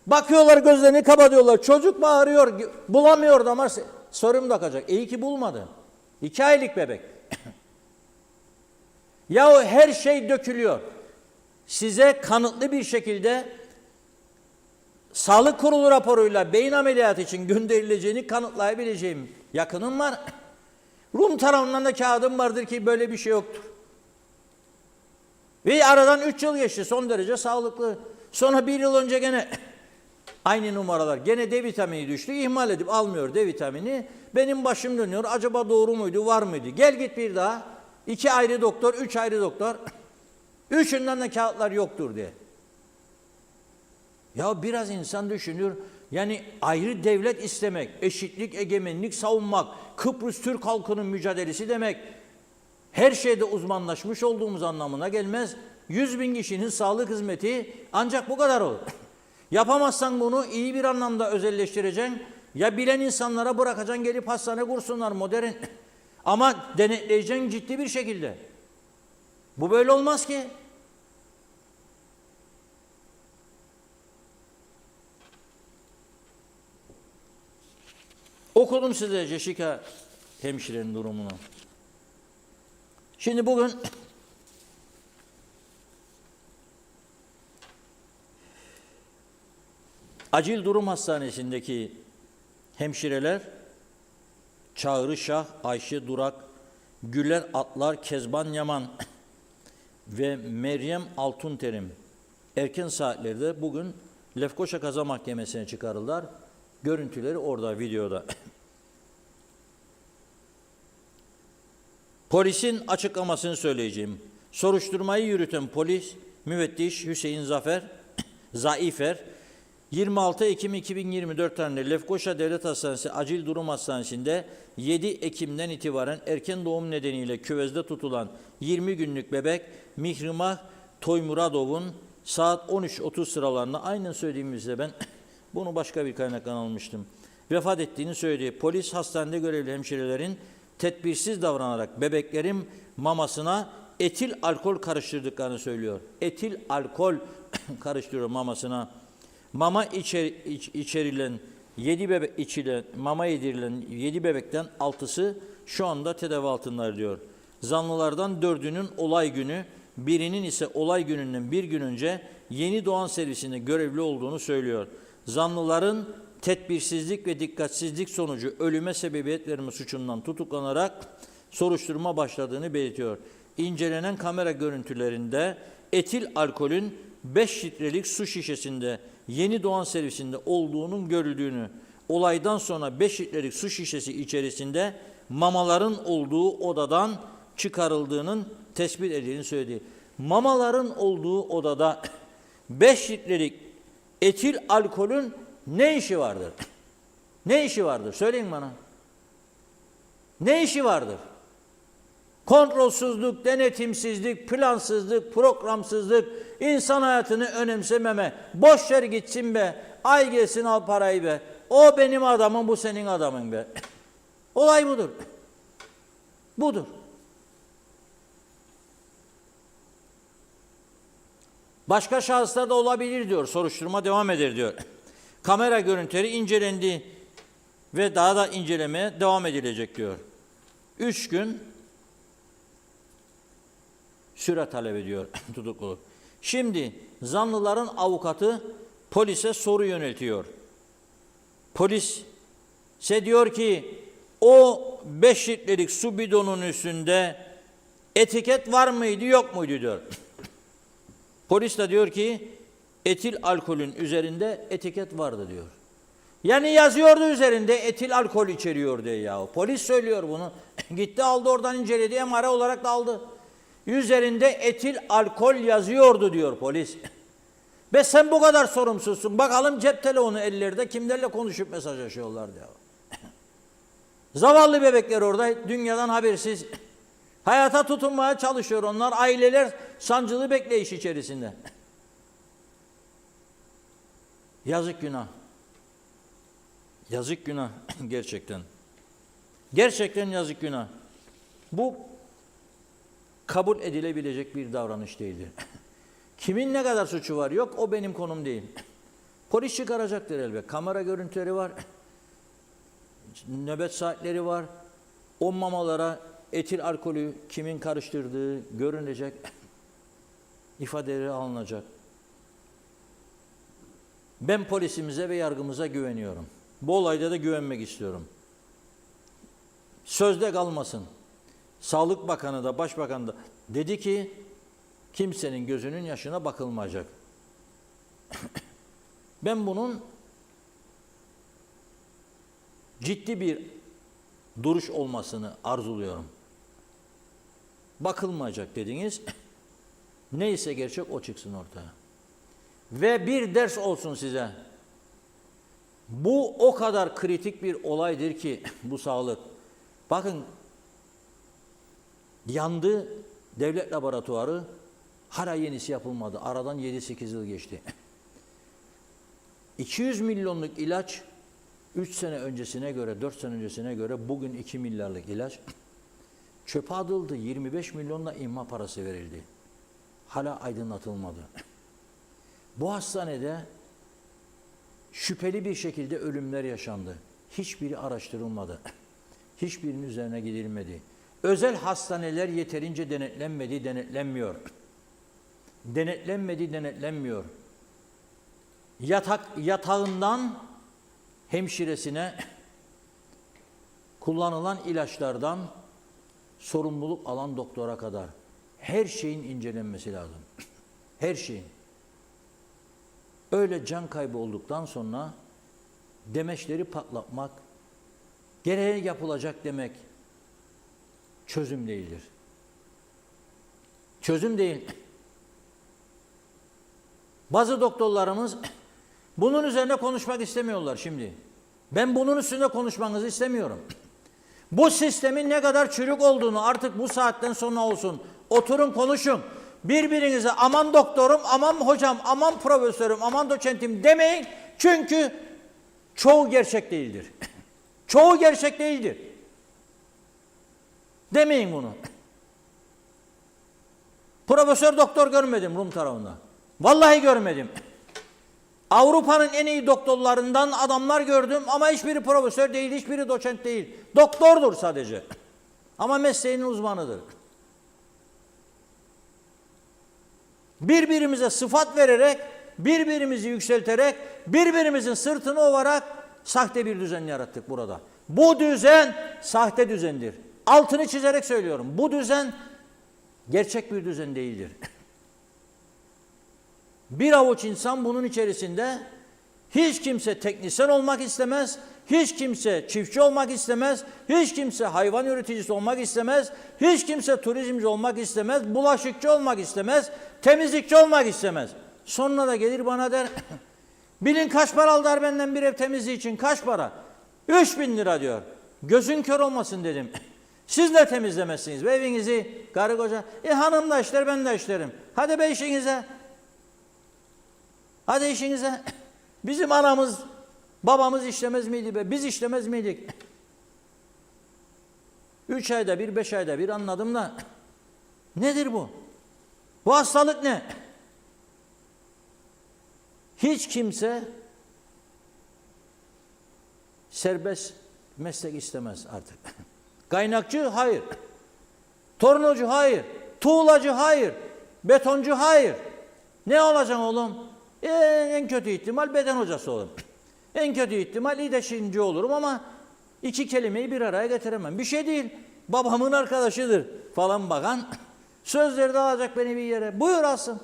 A: Bakıyorlar gözlerini kapatıyorlar. Çocuk bağırıyor. Bulamıyor ama serum takacak. İyi ki bulmadı. 2 aylık bebek. Yahu her şey dökülüyor. Size kanıtlı bir şekilde Sağlık Kurulu raporuyla beyin ameliyatı için gönderileceğini kanıtlayabileceğim yakınım var. Rum tarafından da kağıdım vardır ki böyle bir şey yoktur. Ve aradan 3 yıl geçti, son derece sağlıklı. Sonra 1 yıl önce gene aynı numaralar. Gene D vitamini düştü, ihmal edip almıyor D vitamini. Benim başım dönüyor, acaba doğru muydu, var mıydı? Gel git bir daha. 2 ayrı doktor, 3 ayrı doktor. Üçünden de kağıtlar yoktur diye. Ya biraz insan düşünür, yani ayrı devlet istemek, eşitlik, egemenlik savunmak, Kıbrıs Türk halkının mücadelesi demek, her şeyde uzmanlaşmış olduğumuz anlamına gelmez. 100.000 kişinin sağlık hizmeti ancak bu kadar olur. Yapamazsan bunu iyi bir anlamda özelleştireceksin, ya bilen insanlara bırakacaksın gelip hastane kursunlar modern. Ama denetleyeceksin ciddi bir şekilde. Bu böyle olmaz ki. Okudum size Jessica hemşirenin durumunu. Şimdi bugün Acil Durum Hastanesi'ndeki hemşireler Çağrı Şah, Ayşe Durak, Güler Atlar, Kezban Yaman ve Meryem Altunterim erken saatlerde bugün Lefkoşa Kaza Mahkemesi'ne çıkarıldılar. Görüntüleri orada, videoda. Polisin açıklamasını söyleyeceğim. Soruşturmayı yürüten polis müfettiş Hüseyin Zaifer 26 Ekim 2024 tarihinde Lefkoşa Devlet Hastanesi Acil Durum Hastanesi'nde 7 Ekim'den itibaren erken doğum nedeniyle küvezde tutulan 20 günlük bebek Mihrimah Toymuradov'un saat 13.30 sıralarında aynen söylediğimizde ben bunu başka bir kaynaktan almıştım. Vefat ettiğini söyledi. Polis hastanede görevli hemşirelerin tedbirsiz davranarak bebeklerin mamasına etil alkol karıştırdıklarını söylüyor. Etil alkol karıştırıyor mamasına. Mama içerilen 7 bebek mama yedirilen 7 bebekten 6'sı şu anda tedavi altındadır diyor. Zanlılardan 4'ünün olay günü, birinin ise olay gününden bir gün önce yeni doğan servisinde görevli olduğunu söylüyor. Zanlıların tedbirsizlik ve dikkatsizlik sonucu ölüme sebebiyet verme suçundan tutuklanarak soruşturma başladığını belirtiyor. İncelenen kamera görüntülerinde etil alkolün 5 litrelik su şişesinde yeni doğan servisinde olduğunun görüldüğünü, olaydan sonra 5 litrelik su şişesi içerisinde mamaların olduğu odadan çıkarıldığının tespit edildiğini söyledi. Mamaların olduğu odada 5 litrelik etil alkolün ne işi vardır? Ne işi vardır? Söyleyin bana. Ne işi vardır? Kontrolsüzlük, denetimsizlik, plansızlık, programsızlık, insan hayatını önemsememe, boş ver gitsin be, ay gelsin al parayı be, o benim adamım, bu senin adamın be. Olay budur. Budur. Başka şahıslar da olabilir diyor, soruşturma devam eder diyor. Kamera görüntüleri incelendi ve daha da incelemeye devam edilecek diyor. 3 gün süre talep ediyor tutukluluk. Şimdi zanlıların avukatı polise soru yöneltiyor. Polis ise diyor ki o 5 litrelik su bidonunun üstünde etiket var mıydı yok muydu diyor. Polis de diyor ki etil alkolün üzerinde etiket vardı diyor. Yani yazıyordu üzerinde etil alkol içeriyor diye ya. Polis söylüyor bunu. Gitti aldı oradan inceledi, emare olarak da aldı. Üzerinde etil alkol yazıyordu diyor polis. Ve sen bu kadar sorumsuzsun. Bakalım cep telefonu ellerde kimlerle konuşup mesajlaşıyorlar diyor. Zavallı bebekler orada dünyadan habersiz. Hayata tutunmaya çalışıyor onlar. Aileler sancılı bekleyiş içerisinde. Yazık günah. Yazık günah gerçekten. Gerçekten yazık günah. Bu kabul edilebilecek bir davranış değildir. Kimin ne kadar suçu var yok o benim konum değil. Polis çıkaracaktır elbet. Kamera görüntüleri var. Nöbet saatleri var. O mamalara etil alkolü kimin karıştırdığı görünecek. İfadeleri alınacak. Ben polisimize ve yargımıza güveniyorum. Bu olayda da güvenmek istiyorum. Sözde kalmasın. Sağlık Bakanı da Başbakan da dedi ki kimsenin gözünün yaşına bakılmayacak. Ben bunun ciddi bir duruş olmasını arzuluyorum. Bakılmayacak dediniz. Neyse gerçek o çıksın ortaya. Ve bir ders olsun size. Bu o kadar kritik bir olaydır ki bu sağlık. Bakın yandı devlet laboratuvarı, hala yenisi yapılmadı. Aradan 7-8 yıl geçti. 200 milyonluk ilaç 3 sene öncesine göre, 4 sene öncesine göre bugün 2 milyarlık ilaç çöpe atıldı. 25 milyonla imha parası verildi. Hala aydınlatılmadı. Bu hastanede şüpheli bir şekilde ölümler yaşandı. Hiçbiri araştırılmadı. Hiçbirinin üzerine gidilmedi. Özel hastaneler yeterince denetlenmedi, denetlenmiyor. Denetlenmedi, denetlenmiyor. Yatağından hemşiresine kullanılan ilaçlardan sorumluluk alan doktora kadar her şeyin incelenmesi lazım. Her şeyin. Öyle can kaybı olduktan sonra demeçleri patlatmak, gereği yapılacak demek çözüm değildir. Çözüm değil. Bazı doktorlarımız bunun üzerine konuşmak istemiyorlar şimdi. Ben bunun üstünde konuşmanızı istemiyorum. Bu sistemin ne kadar çürük olduğunu artık bu saatten sonra olsun. Oturun konuşun. Birbirinize aman doktorum, aman hocam, aman profesörüm, aman doçentim demeyin. Çünkü çoğu gerçek değildir. Çoğu gerçek değildir. Demeyin bunu. Profesör doktor görmedim Rum tarafında. Vallahi görmedim. Avrupa'nın en iyi doktorlarından adamlar gördüm ama hiçbiri profesör değil, hiçbiri doçent değil. Doktordur sadece. Ama mesleğinin uzmanıdır. Birbirimize sıfat vererek, birbirimizi yükselterek, birbirimizin sırtını ovarak sahte bir düzen yarattık burada. Bu düzen sahte düzendir. Altını çizerek söylüyorum. Bu düzen gerçek bir düzen değildir. Bir avuç insan bunun içerisinde, hiç kimse teknisyen olmak istemez, hiç kimse çiftçi olmak istemez, hiç kimse hayvan üreticisi olmak istemez, hiç kimse turizmci olmak istemez, bulaşıkçı olmak istemez, temizlikçi olmak istemez. Sonra da gelir bana der, bilin kaç para aldı benden bir ev temizliği için, kaç para? 3.000 lira diyor. Gözün kör olmasın dedim. Siz de temizlemezsiniz ve evinizi karı koca. Hanım da işler, ben de işlerim. Hadi be işinize. Hadi işinize. Bizim anamız, babamız işlemez miydi be? Biz işlemez miydik? 3 ayda bir, 5 ayda bir anladım da. Nedir bu? Bu hastalık ne? Hiç kimse serbest meslek istemez artık. Kaynakçı hayır. Tornocu hayır. Tuğlacı hayır. Betoncu hayır. Ne olacaksın oğlum? En kötü ihtimal beden hocası olurum. En kötü ihtimal iletişimci olurum ama iki kelimeyi bir araya getiremem. Bir şey değil. Babamın arkadaşıdır falan bakan. Sözleri de alacak beni bir yere. Buyur alsın.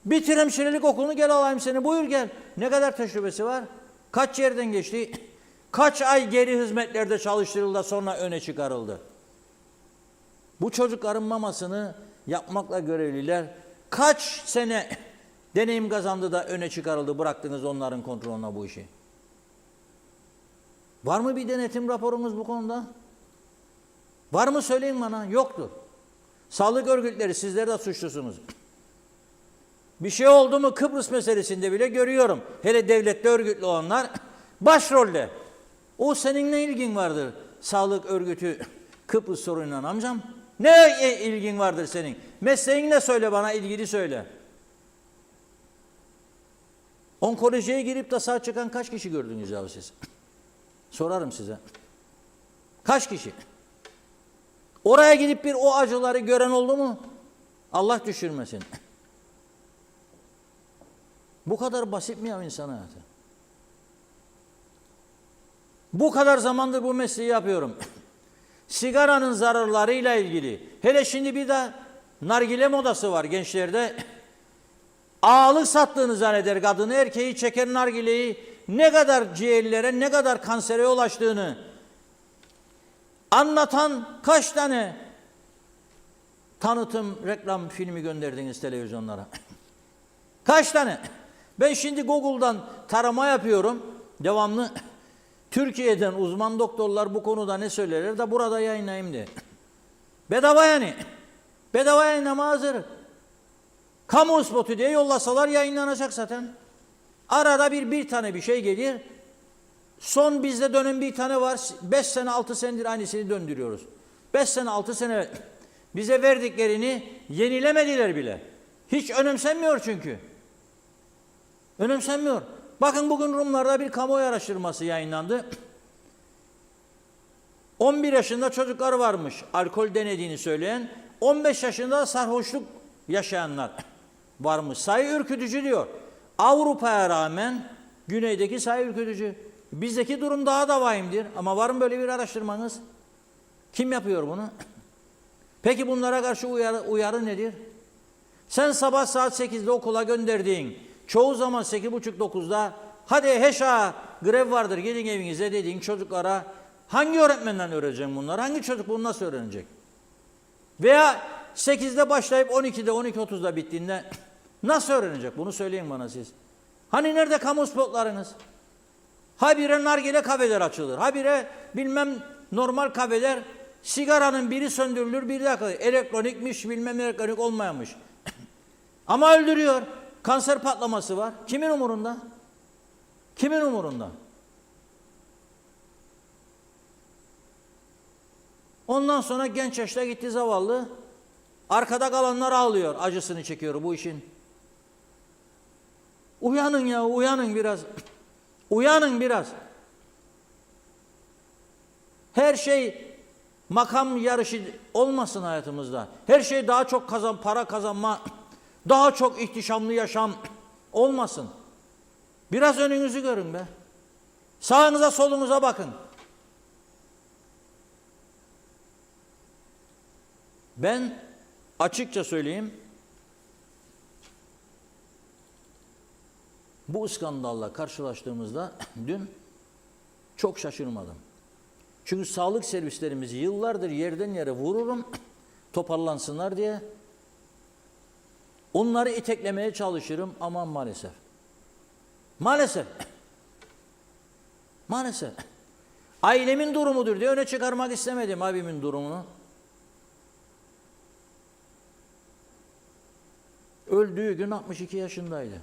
A: Bitir hemşirelik okulunu, gel alayım seni. Buyur gel. Ne kadar tecrübesi var? Kaç yerden geçti? Kaç ay geri hizmetlerde çalıştırıldı, sonra öne çıkarıldı? Bu çocukların mamasını yapmakla görevliler kaç sene deneyim kazandı da öne çıkarıldı, bıraktınız onların kontrolüne bu işi? Var mı bir denetim raporunuz bu konuda? Var mı söyleyin bana? Yoktur. Sağlık örgütleri, sizler de suçlusunuz. Bir şey oldu mu Kıbrıs meselesinde bile görüyorum. Hele devlette örgütlü olanlar başrolde. O senin ne ilgin vardır sağlık örgütü Kıbrıs sorunuyla amcam? Ne ilgin vardır senin? Mesleğin ne, söyle bana, ilgili söyle. Onkolojiye girip de sağ çıkan kaç kişi gördünüz ya siz? Sorarım size. Kaç kişi? Oraya gidip bir o acıları gören oldu mu? Allah düşürmesin. Bu kadar basit mi ya insan hayatı? Bu kadar zamandır bu mesleği yapıyorum. Sigaranın zararlarıyla ilgili. Hele şimdi bir de nargile modası var gençlerde. Ağalık sattığını zanneder kadını, erkeği çeker nargileyi, ne kadar ciğerlere, ne kadar kansere ulaştığını anlatan kaç tane tanıtım, reklam filmi gönderdiniz televizyonlara? Kaç tane? Ben şimdi Google'dan tarama yapıyorum devamlı. Türkiye'den uzman doktorlar bu konuda ne söylerler de burada yayınlayayım diye. Bedava yani. Bedava yayınlama hazır. Kamu spotu diye yollasalar yayınlanacak zaten. Arada bir tane bir şey gelir. Son bizde dönem bir tane var. 5 sene 6 senedir aynısını döndürüyoruz. 5 sene 6 sene bize verdiklerini yenilemediler bile. Hiç önemsenmiyor çünkü. Önemsenmiyor. Bakın bugün Rumlar'da bir kamuoyu araştırması yayınlandı. 11 yaşında çocuklar varmış alkol denediğini söyleyen, 15 yaşında sarhoşluk yaşayanlar varmış. Sayı ürkütücü diyor. Avrupa'ya rağmen güneydeki sayı ürkütücü. Bizdeki durum daha da vahimdir. Ama var mı böyle bir araştırmanız? Kim yapıyor bunu? Peki bunlara karşı uyarı nedir? Sen sabah saat 8'de okula gönderdiğin, çoğu zaman 8.30-9'da hadi heşa grev vardır gidin evinize dediğin çocuklara hangi öğretmenden öğreneceksin bunları? Hangi çocuk bunu nasıl öğrenecek? Veya 8'de başlayıp 12'de 12.30'da bittiğinde nasıl öğrenecek? Bunu söyleyin bana siz. Hani nerede kamu spotlarınız? Habire nargile kafeler açılır. Habire bilmem normal kafeler, sigaranın biri söndürülür, biri daha kalır. Elektronikmiş, bilmem elektronik olmayanmış. Ama öldürüyor. Kanser patlaması var. Kimin umurunda? Kimin umurunda? Ondan sonra genç yaşta gitti zavallı. Arkada kalanlar ağlıyor. Acısını çekiyor bu işin. Uyanın ya, uyanın biraz. Uyanın biraz. Her şey makam yarışı olmasın hayatımızda. Her şey daha çok para kazanma, daha çok ihtişamlı yaşam olmasın. Biraz önünüzü görün be. Sağınıza solunuza bakın. Ben açıkça söyleyeyim, bu skandalla karşılaştığımızda dün çok şaşırmadım. Çünkü sağlık servislerimizi yıllardır yerden yere vururum, toparlansınlar diye. Onları iteklemeye çalışırım ama maalesef. Maalesef. Maalesef. Ailemin durumudur diye öne çıkarmak istemedim abimin durumunu. Öldüğü gün 62 yaşındaydı.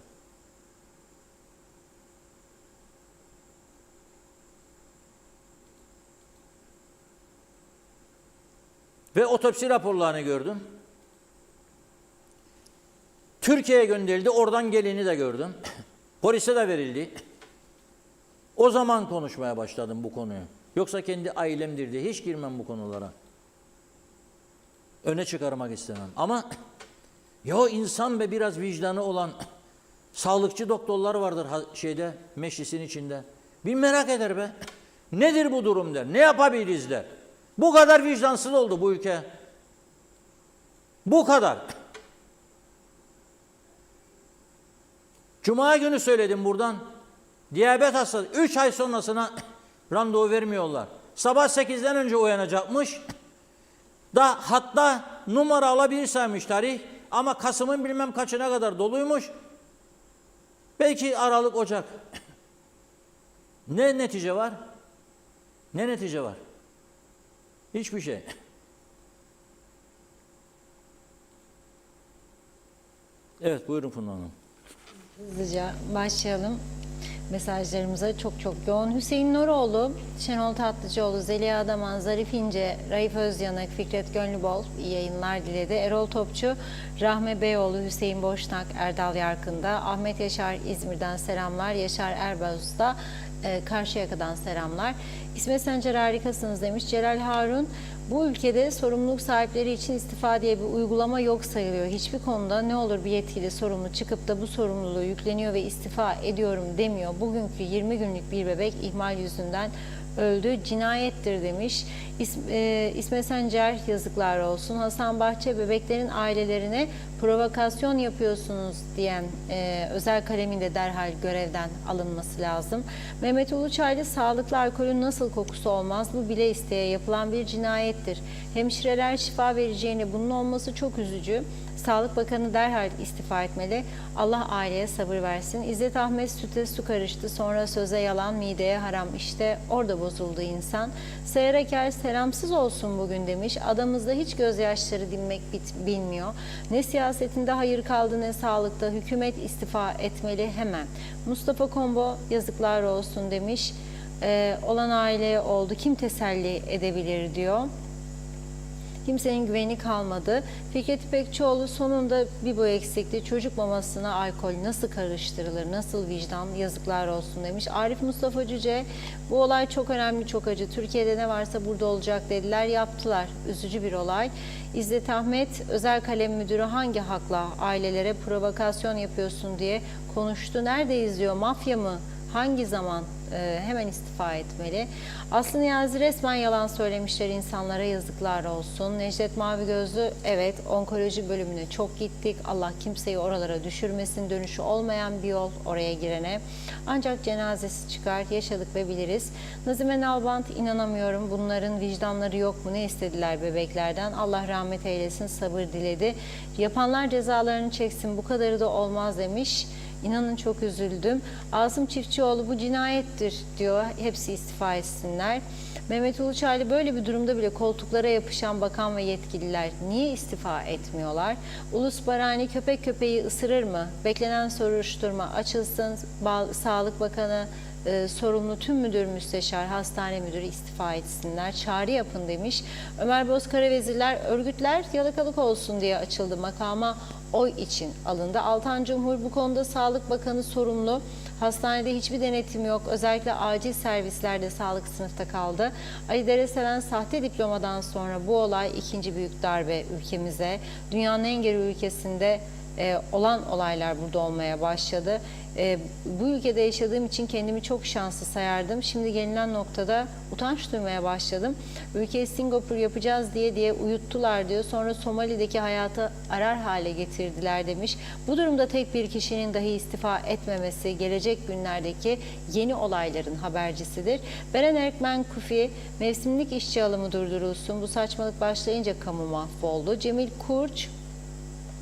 A: Ve otopsi raporlarını gördüm. Türkiye'ye gönderildi, oradan geleni de gördüm. Polise de verildi. O zaman konuşmaya başladım bu konuyu. Yoksa kendi ailemdir diye hiç girmem bu konulara. Öne çıkarmak istemem. Ama ya insan ve biraz vicdanı olan sağlıkçı doktorlar vardır meclisin içinde. Bir merak eder be. Nedir bu durum der. Ne yapabiliriz der. Bu kadar vicdansız oldu bu ülke. Bu kadar. Cuma günü söyledim buradan. Diyabet hastası 3 ay sonrasına randevu vermiyorlar. Sabah 8'den önce uyanacakmış. Hatta numara alabilirseymiş tarih. Ama Kasım'ın bilmem kaçına kadar doluymuş. Belki Aralık, Ocak. Ne netice var? Ne netice var? Hiçbir şey. Evet, buyurun Funda Hanım.
G: Hızlıca başlayalım mesajlarımıza. Çok yoğun. Hüseyin Noroğlu, Şenol Tatlıcıoğlu, Zeliha Adaman, Zarif İnce, Raif Özyanık, Fikret Gönlübol iyi yayınlar diledi. Erol Topçu, Rahme Beyoğlu, Hüseyin Boşnak, Erdal Yarkın'da, Ahmet Yaşar İzmir'den selamlar, Yaşar Erbağuz'da Karşıyaka'dan selamlar. İsmet Sencer harikasınız demiş. Celal Harun, bu ülkede sorumluluk sahipleri için istifa diye bir uygulama yok sayılıyor. Hiçbir konuda ne olur bir yetkili sorumlu çıkıp da bu sorumluluğu yükleniyor ve istifa ediyorum demiyor. Bugünkü 20 günlük bir bebek ihmal yüzünden öldü. Cinayettir demiş. İsmet Sencer yazıklar olsun. Hasan Bahçe, bebeklerin ailelerine provokasyon yapıyorsunuz diyen özel kalemin de derhal görevden alınması lazım. Mehmet Uluçaylı, sağlıklı alkolün nasıl kokusu olmaz? Bu bile isteye yapılan bir cinayettir. Hemşireler şifa vereceğine bunun olması çok üzücü. Sağlık Bakanı derhal istifa etmeli. Allah aileye sabır versin. İzzet Ahmet, süte su karıştı, sonra söze yalan, mideye haram. İşte orada bozuldu insan. Seher Eker, selamsız olsun bugün demiş. Adamızda hiç gözyaşları dinmek bilmiyor. Ne siyasetinde hayır kaldı ne sağlıkta. Hükümet istifa etmeli hemen. Mustafa Kombo, yazıklar olsun demiş. Olan aileye oldu. Kim teselli edebilir diyor. Kimsenin güveni kalmadı. Fikret İpekçioğlu, sonunda bir bu eksikti. Çocuk mamasına alkol nasıl karıştırılır, nasıl vicdan, yazıklar olsun demiş. Arif Mustafa Cüce, bu olay çok önemli, çok acı. Türkiye'de ne varsa burada olacak dediler, yaptılar. Üzücü bir olay. İzzet Ahmet, özel kalem müdürü hangi hakla ailelere provokasyon yapıyorsun diye konuştu. Nerede izliyor? Mafya mı? Hangi zaman hemen istifa etmeli. Aslı Niyazi resmen yalan söylemişler, insanlara yazıklar olsun. Necdet Mavigözlü, evet onkoloji bölümüne çok gittik. Allah kimseyi oralara düşürmesin, dönüşü olmayan bir yol oraya girene. Ancak cenazesi çıkar, yaşadık ve biliriz. Nazime Nalbant, inanamıyorum, bunların vicdanları yok mu, ne istediler bebeklerden? Allah rahmet eylesin, sabır diledi. Yapanlar cezalarını çeksin, bu kadarı da olmaz demiş. İnanın çok üzüldüm. Asım Çiftçioğlu, bu cinayettir diyor. Hepsi istifa etsinler. Mehmet Uluçaylı, böyle bir durumda bile koltuklara yapışan bakan ve yetkililer niye istifa etmiyorlar? Ulus Barani, köpek köpeği ısırır mı? Beklenen soruşturma açılsın. Sağlık Bakanı sorumlu tüm müdür, müsteşar, hastane müdürü istifa etsinler. Çağrı yapın demiş. Ömer Bozkara, vezirler, örgütler yalakalık olsun diye açıldı. Makama oy için alındı. Altan Cumhur, bu konuda Sağlık Bakanı sorumlu. Hastanede hiçbir denetim yok. Özellikle acil servislerde sağlık sınıfta kaldı. Ali Dereseven, sahte diplomadan sonra bu olay ikinci büyük darbe ülkemize. Dünyanın en geri ülkesinde olan olaylar burada olmaya başladı. Bu ülkede yaşadığım için kendimi çok şanslı sayardım. Şimdi gelinen noktada utanç duymaya başladım. Ülkeyi Singapur yapacağız diye uyuttular diyor. Sonra Somali'deki hayatı arar hale getirdiler demiş. Bu durumda tek bir kişinin dahi istifa etmemesi gelecek günlerdeki yeni olayların habercisidir. Beren Erkmen Kufi, mevsimlik işçi alımı durdurulsun. Bu saçmalık başlayınca kamu mahvoldu. Cemil Kurç,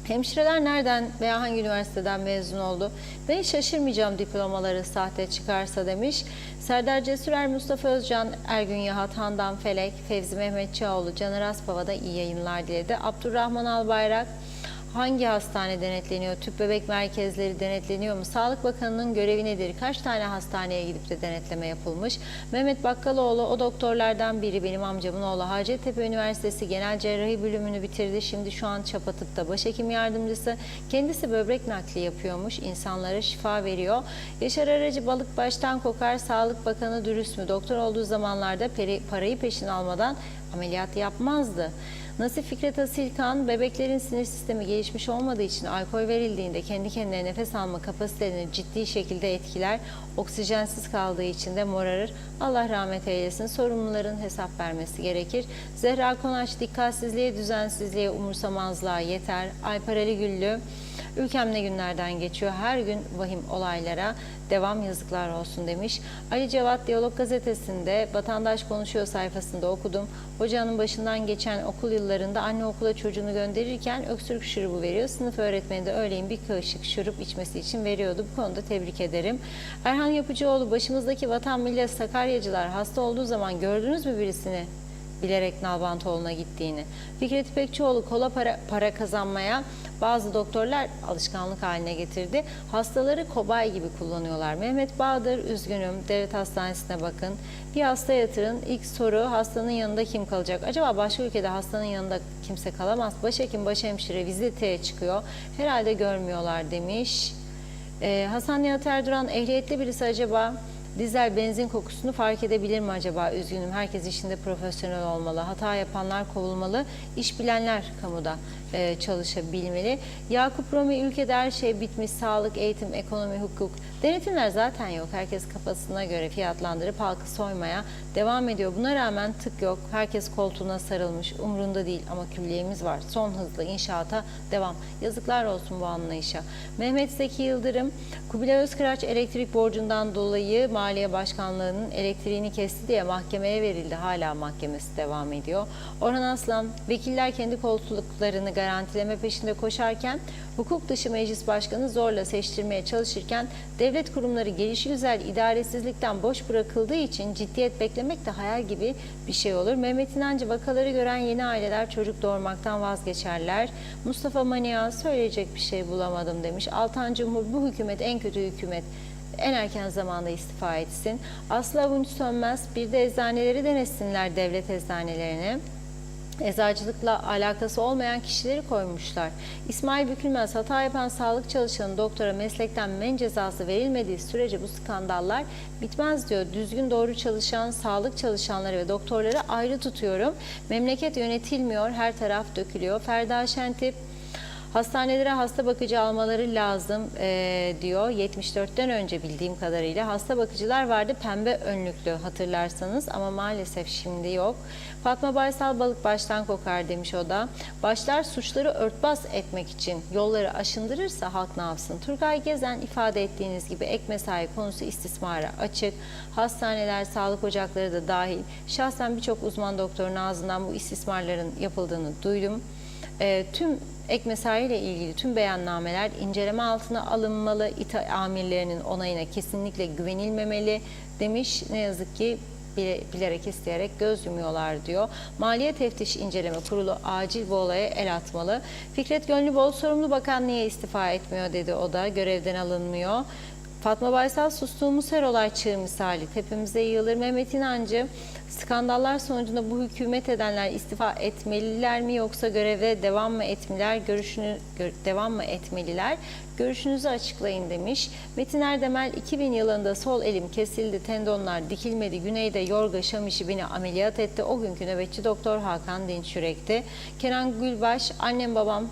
G: hemşireler nereden veya hangi üniversiteden mezun oldu? Ben hiç şaşırmayacağım diplomaları sahte çıkarsa demiş. Serdar Cesurer, Mustafa Özcan, Ergün Yahat, Handan Felek, Fevzi Mehmetçioğlu, Caner Aspava'da iyi yayınlar diledi. Abdurrahman Albayrak, hangi hastane denetleniyor? Tüp bebek merkezleri denetleniyor mu? Sağlık Bakanı'nın görevi nedir? Kaç tane hastaneye gidip de denetleme yapılmış? Mehmet Bakkaloğlu, o doktorlardan biri, benim amcamın oğlu. Hacettepe Üniversitesi Genel Cerrahi bölümünü bitirdi. Şimdi şu an Çapatıp'ta başhekim yardımcısı. Kendisi böbrek nakli yapıyormuş. İnsanlara şifa veriyor. Yaşar Aracı, balık baştan kokar. Sağlık Bakanı dürüst mü? Doktor olduğu zamanlarda parayı peşin almadan ameliyat yapmazdı. Nasip Fikret Asilkan, bebeklerin sinir sistemi gelişmiş olmadığı için alkol verildiğinde kendi kendine nefes alma kapasitelerini ciddi şekilde etkiler. Oksijensiz kaldığı için de morarır. Allah rahmet eylesin. Sorumluların hesap vermesi gerekir. Zehra Konaç, dikkatsizliğe, düzensizliğe, umursamazlığa yeter. Alper Ali Güllü, ülkem ne günlerden geçiyor. Her gün vahim olaylara devam, yazıklar olsun demiş. Ali Cevat, Diyalog Gazetesi'nde Vatandaş Konuşuyor sayfasında okudum. Hocanın başından geçen okul yıllarında anne okula çocuğunu gönderirken öksürük şurubu veriyor. Sınıf öğretmeni de öğleyin bir kaşık şurup içmesi için veriyordu. Bu konuda tebrik ederim. Erhan Yapıcıoğlu, başımızdaki vatan millet Sakaryacılar hasta olduğu zaman gördünüz mü birisini bilerek Nalbantoğlu'na gittiğini? Fikret İpekçioğlu, kola para kazanmaya bazı doktorlar alışkanlık haline getirdi. Hastaları kobay gibi kullanıyorlar. Mehmet Bahadır, üzgünüm, devlet hastanesine bakın. Bir hasta yatırın. İlk soru, hastanın yanında kim kalacak? Acaba başka ülkede hastanın yanında kimse kalamaz. Başhekim, başhemşire viziteye çıkıyor. Herhalde görmüyorlar demiş. Hasan Nihat Erduran, ehliyetli birisi acaba dizel benzin kokusunu fark edebilir mi acaba? Üzgünüm, herkes işinde profesyonel olmalı. Hata yapanlar kovulmalı. İş bilenler kamuda çalışabilmeli. Yakup Romi, ülkede her şey bitmiş. Sağlık, eğitim, ekonomi, hukuk. Denetimler zaten yok. Herkes kafasına göre fiyatlandırıp halkı soymaya devam ediyor. Buna rağmen tık yok. Herkes koltuğuna sarılmış. Umrunda değil ama külliyemiz var. Son hızla inşaata devam. Yazıklar olsun bu anlayışa. Mehmet Zeki Yıldırım, Kubilay Özkıraç elektrik borcundan dolayı Maliye Başkanlığı'nın elektriğini kesti diye mahkemeye verildi. Hala mahkemesi devam ediyor. Orhan Aslan, vekiller kendi koltuklarını garantileme peşinde koşarken hukuk dışı meclis başkanı zorla seçtirmeye çalışırken devlet kurumları gelişigüzel idaresizlikten boş bırakıldığı için ciddiyet beklemek de hayal gibi bir şey olur. Mehmet İnancı, vakaları gören yeni aileler çocuk doğurmaktan vazgeçerler. Mustafa Mania, söyleyecek bir şey bulamadım demiş. Altan Cumhur, bu hükümet en kötü hükümet. En erken zamanda istifa etsin. Aslı Avunç Sönmez, bir de eczaneleri denetsinler, devlet eczanelerini. Eczacılıkla alakası olmayan kişileri koymuşlar. İsmail Bükülmez, hata yapan sağlık çalışanı doktora meslekten men cezası verilmediği sürece bu skandallar bitmez diyor. Düzgün doğru çalışan sağlık çalışanları ve doktorları ayrı tutuyorum. Memleket yönetilmiyor, her taraf dökülüyor. Ferda Şentip, Hastanelere hasta bakıcı almaları lazım diyor. 74'ten önce bildiğim kadarıyla hasta bakıcılar vardı, pembe önlüklü hatırlarsanız, ama maalesef şimdi yok. Fatma Baysal balık baştan kokar demiş o da. Başlar suçları örtbas etmek için yolları aşındırırsa halk ne yapsın? Turgay Gezen ifade ettiğiniz gibi ek mesai konusu istismara açık. Hastaneler, sağlık ocakları da dahil. Şahsen birçok uzman doktorun ağzından bu istismarların yapıldığını duydum. Tüm ek mesai ile ilgili tüm beyannameler inceleme altına alınmalı. İTA amirlerinin onayına kesinlikle güvenilmemeli demiş. Ne yazık ki bilerek isteyerek göz yumuyorlar diyor. Maliye Teftiş İnceleme Kurulu acil bu olaya el atmalı. Fikret Gönlübol sorumlu bakan niye istifa etmiyor dedi, o da görevden alınmıyor. Fatma Baysal sustuğumuz her olay çığ misali tepemize yığılır. Mehmet İnancı skandallar sonucunda bu hükümet edenler istifa etmeliler mi yoksa göreve devam mı etmeliler? Görüşünüzü açıklayın demiş. Metin Erdemel 2000 yılında sol elim kesildi, tendonlar dikilmedi. Güneyde Yorga Şamiş'i beni ameliyat etti. O günkü nöbetçi doktor Hakan Dinçürek'ti. Kenan Gülbaş, annem babam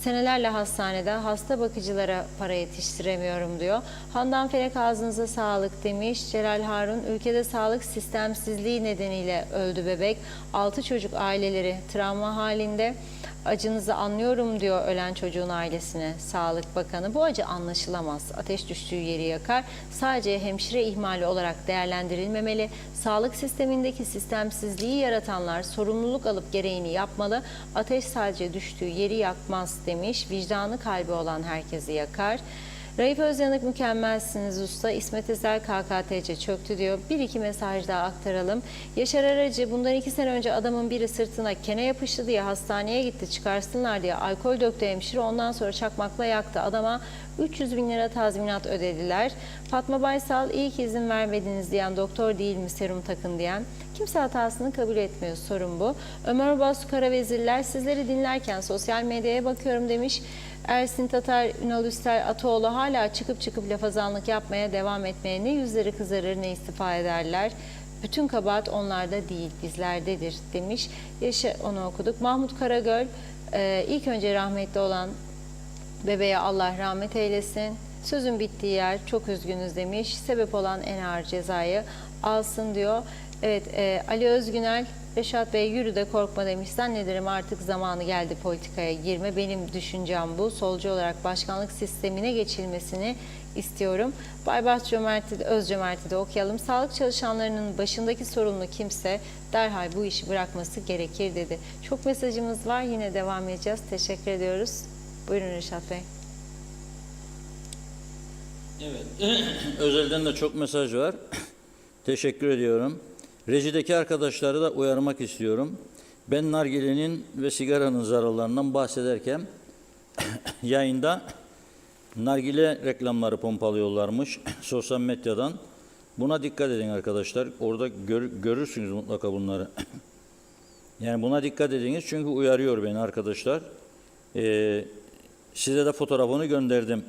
G: senelerle hastanede, hasta bakıcılara para yetiştiremiyorum diyor. Handan Felek ağzınıza sağlık demiş. Celal Harun, ülkede sağlık sistemsizliği nedeniyle öldü bebek. 6 çocuk aileleri travma halinde. Acınızı anlıyorum diyor ölen çocuğun ailesine Sağlık Bakanı. Bu acı anlaşılamaz. Ateş düştüğü yeri yakar. Sadece hemşire ihmali olarak değerlendirilmemeli. Sağlık sistemindeki sistemsizliği yaratanlar sorumluluk alıp gereğini yapmalı. Ateş sadece düştüğü yeri yakmaz demiş. Vicdanı kalbi olan herkesi yakar. Raif Özyanık mükemmelsiniz usta. İsmet Ezel KKTC çöktü diyor. Bir iki mesaj daha aktaralım. Yaşar Aracı, bundan 2 sene önce adamın biri sırtına kene yapıştı diye hastaneye gitti, çıkarsınlar diye alkol döktü hemşire, ondan sonra çakmakla yaktı. Adama 300 bin lira tazminat ödediler. Fatma Baysal, iyi ki izin vermediniz diyen doktor değil mi serum takın diyen. Kimse hatasını kabul etmiyor, sorun bu. Ömer Basu Karavezirler, sizleri dinlerken sosyal medyaya bakıyorum demiş. Ersin Tatar, Ünal Üstel Ataoğlu hala çıkıp lafazanlık yapmaya devam etmeye ne yüzleri kızarır ne istifa ederler. Bütün kabahat onlarda değil, bizlerdedir demiş. Onu okuduk. Mahmut Karagöl, ilk önce rahmetli olan bebeğe Allah rahmet eylesin. Sözün bittiği yer, çok üzgünüz demiş. Sebep olan en ağır cezayı alsın diyor. Evet, Ali Özgünel, Reşat Bey yürü de korkma demiş. Zannederim artık zamanı geldi politikaya girme. Benim düşüncem bu. Solcu olarak başkanlık sistemine geçilmesini istiyorum. Baybars Özcömert'i de okuyalım. Sağlık çalışanlarının başındaki sorumlu kimse derhal bu işi bırakması gerekir dedi. Çok mesajımız var. Yine devam edeceğiz. Teşekkür ediyoruz. Buyurun Reşat Bey.
A: Evet. Özelden de çok mesaj var. Teşekkür ediyorum. Rejideki arkadaşları da uyarmak istiyorum. Ben nargilenin ve sigaranın zararlarından bahsederken yayında nargile reklamları pompalıyorlarmış sosyal medyadan. Buna dikkat edin arkadaşlar. Orada görürsünüz mutlaka bunları. Yani buna dikkat ediniz çünkü uyarıyor beni arkadaşlar. Size de fotoğrafını gönderdim.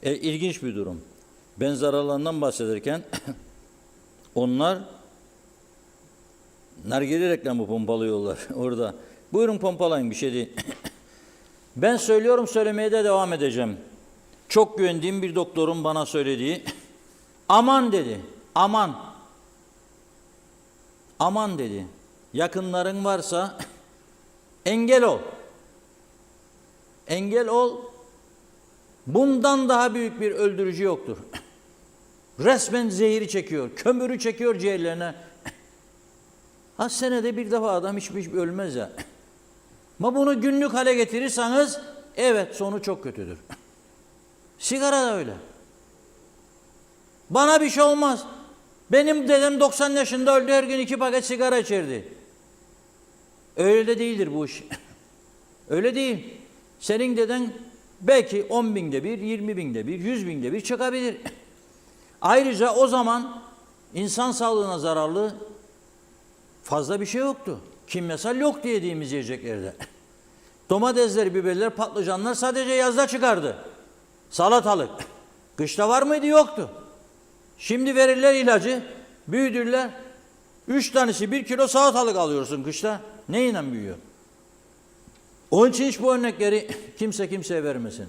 A: İlginç bir durum. Ben zararlarından bahsederken onlar nargile reklamı pompalıyorlar orada. Buyurun pompalayın, bir şey değil. Ben söylüyorum, söylemeye de devam edeceğim. Çok güvendiğim bir doktorun bana söylediği, aman dedi, aman. Aman dedi, yakınların varsa engel ol. Engel ol. Bundan daha büyük bir öldürücü yoktur. Resmen zehiri çekiyor, kömürü çekiyor ciğerlerine. Ha senede bir defa adam hiç ölmez ya. Ama bunu günlük hale getirirseniz evet sonu çok kötüdür. Sigara da öyle. Bana bir şey olmaz. Benim dedem 90 yaşında öldü, her gün 2 paket sigara içerdi. Öyle de değildir bu iş. Öyle değil. Senin deden belki 10 binde bir, 20 binde bir, 100 binde bir çıkabilir. Ayrıca o zaman insan sağlığına zararlı fazla bir şey yoktu. Kimyasal yok yediğimiz yiyeceklerde. Domatesler, biberler, patlıcanlar sadece yazda çıkardı. Salatalık. Kışta var mıydı? Yoktu. Şimdi verirler ilacı, büyüdürler. 3 tanesi 1 kilo salatalık alıyorsun kışta. Neyle büyüyor? Onun için hiç bu örnekleri kimse kimseye vermesin.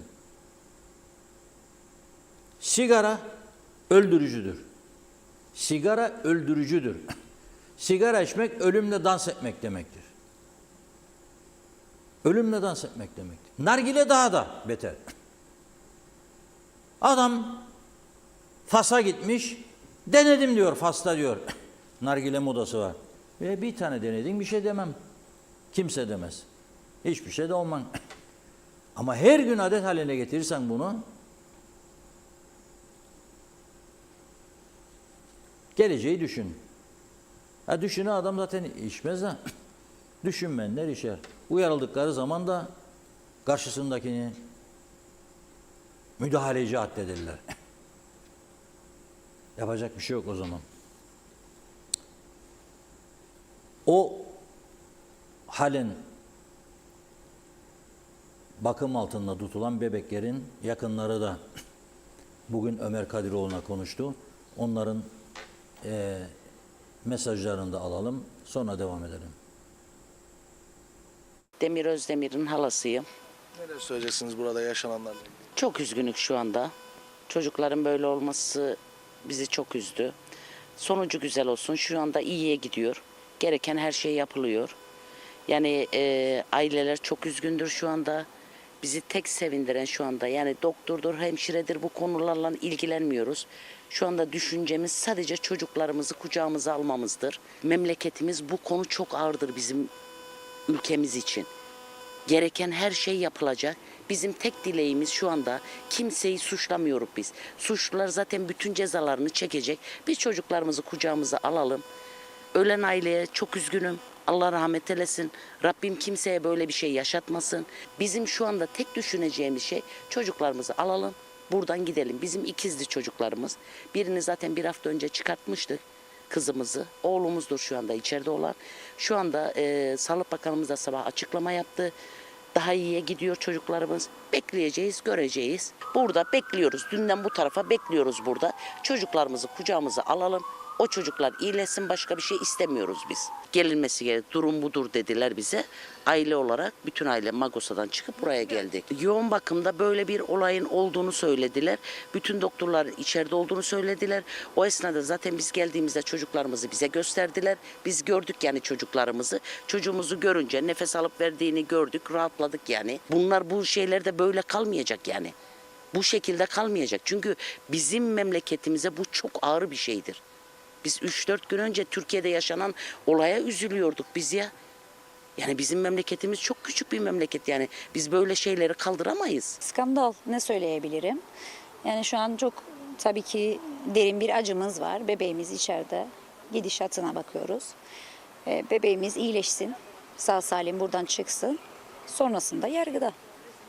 A: Sigara öldürücüdür. Sigara öldürücüdür. Sigara içmek ölümle dans etmek demektir. Ölümle dans etmek demektir. Nargile daha da beter. Adam Fas'a gitmiş, denedim diyor Fas'ta diyor. Nargile modası var. Ve bir tane denedim, bir şey demem. Kimse demez. Hiçbir şey de olmam. Ama her gün adet haline getirirsen bunu, geleceği düşün. Ha düşünen adam zaten içmez de düşünmeyenler içer. Uyarıldıkları zaman da karşısındakini müdahaleci addederler. Yapacak bir şey yok o zaman. O halen bakım altında tutulan bebeklerin yakınları da bugün Ömer Kadiroğlu'na konuştu. Onların mesajlarını da alalım. Sonra devam edelim.
H: Demir Özdemir'in halasıyım.
F: Neler söyleyeceksiniz burada yaşananlarla ilgili?
H: Çok üzgünük şu anda. Çocukların böyle olması bizi çok üzdü. Sonucu güzel olsun. Şu anda iyiye gidiyor. Gereken her şey yapılıyor. Yani aileler çok üzgündür şu anda. Bizi tek sevindiren şu anda, yani doktordur, hemşiredir, bu konularla ilgilenmiyoruz. Şu anda düşüncemiz sadece çocuklarımızı kucağımıza almamızdır. Memleketimiz, bu konu çok ağırdır bizim ülkemiz için. Gereken her şey yapılacak. Bizim tek dileğimiz şu anda, kimseyi suçlamıyoruz biz. Suçlular zaten bütün cezalarını çekecek. Biz çocuklarımızı kucağımıza alalım. Ölen aileye çok üzgünüm. Allah rahmet eylesin. Rabbim kimseye böyle bir şey yaşatmasın. Bizim şu anda tek düşüneceğimiz şey, çocuklarımızı alalım, buradan gidelim. Bizim ikizli çocuklarımız. Birini zaten bir hafta önce çıkartmıştık, kızımızı. Oğlumuzdur şu anda içeride olan. Şu anda Sağlık Bakanımız da sabah açıklama yaptı. Daha iyiye gidiyor çocuklarımız. Bekleyeceğiz, göreceğiz. Burada bekliyoruz. Dünden bu tarafa bekliyoruz burada. Çocuklarımızı kucağımıza alalım. O çocuklar iyileşsin, başka bir şey istemiyoruz biz. Gelinmesi gerek, durum budur dediler bize. Aile olarak bütün aile Magosa'dan çıkıp buraya geldik. Yoğun bakımda böyle bir olayın olduğunu söylediler. Bütün doktorlar içeride olduğunu söylediler. O esnada zaten biz geldiğimizde çocuklarımızı bize gösterdiler. Biz gördük yani çocuklarımızı. Çocuğumuzu görünce nefes alıp verdiğini gördük, rahatladık yani. Bunlar, bu şeyler de böyle kalmayacak yani. Bu şekilde kalmayacak. Çünkü bizim memleketimize bu çok ağır bir şeydir. Biz 3-4 gün önce Türkiye'de yaşanan olaya üzülüyorduk biz ya. Yani bizim memleketimiz çok küçük bir memleket, yani biz böyle şeyleri kaldıramayız.
I: Skandal, ne söyleyebilirim? Yani şu an çok tabii ki derin bir acımız var. Bebeğimiz içeride. Gidişatına bakıyoruz. Bebeğimiz iyileşsin. Sağ salim buradan çıksın. Sonrasında yargıda.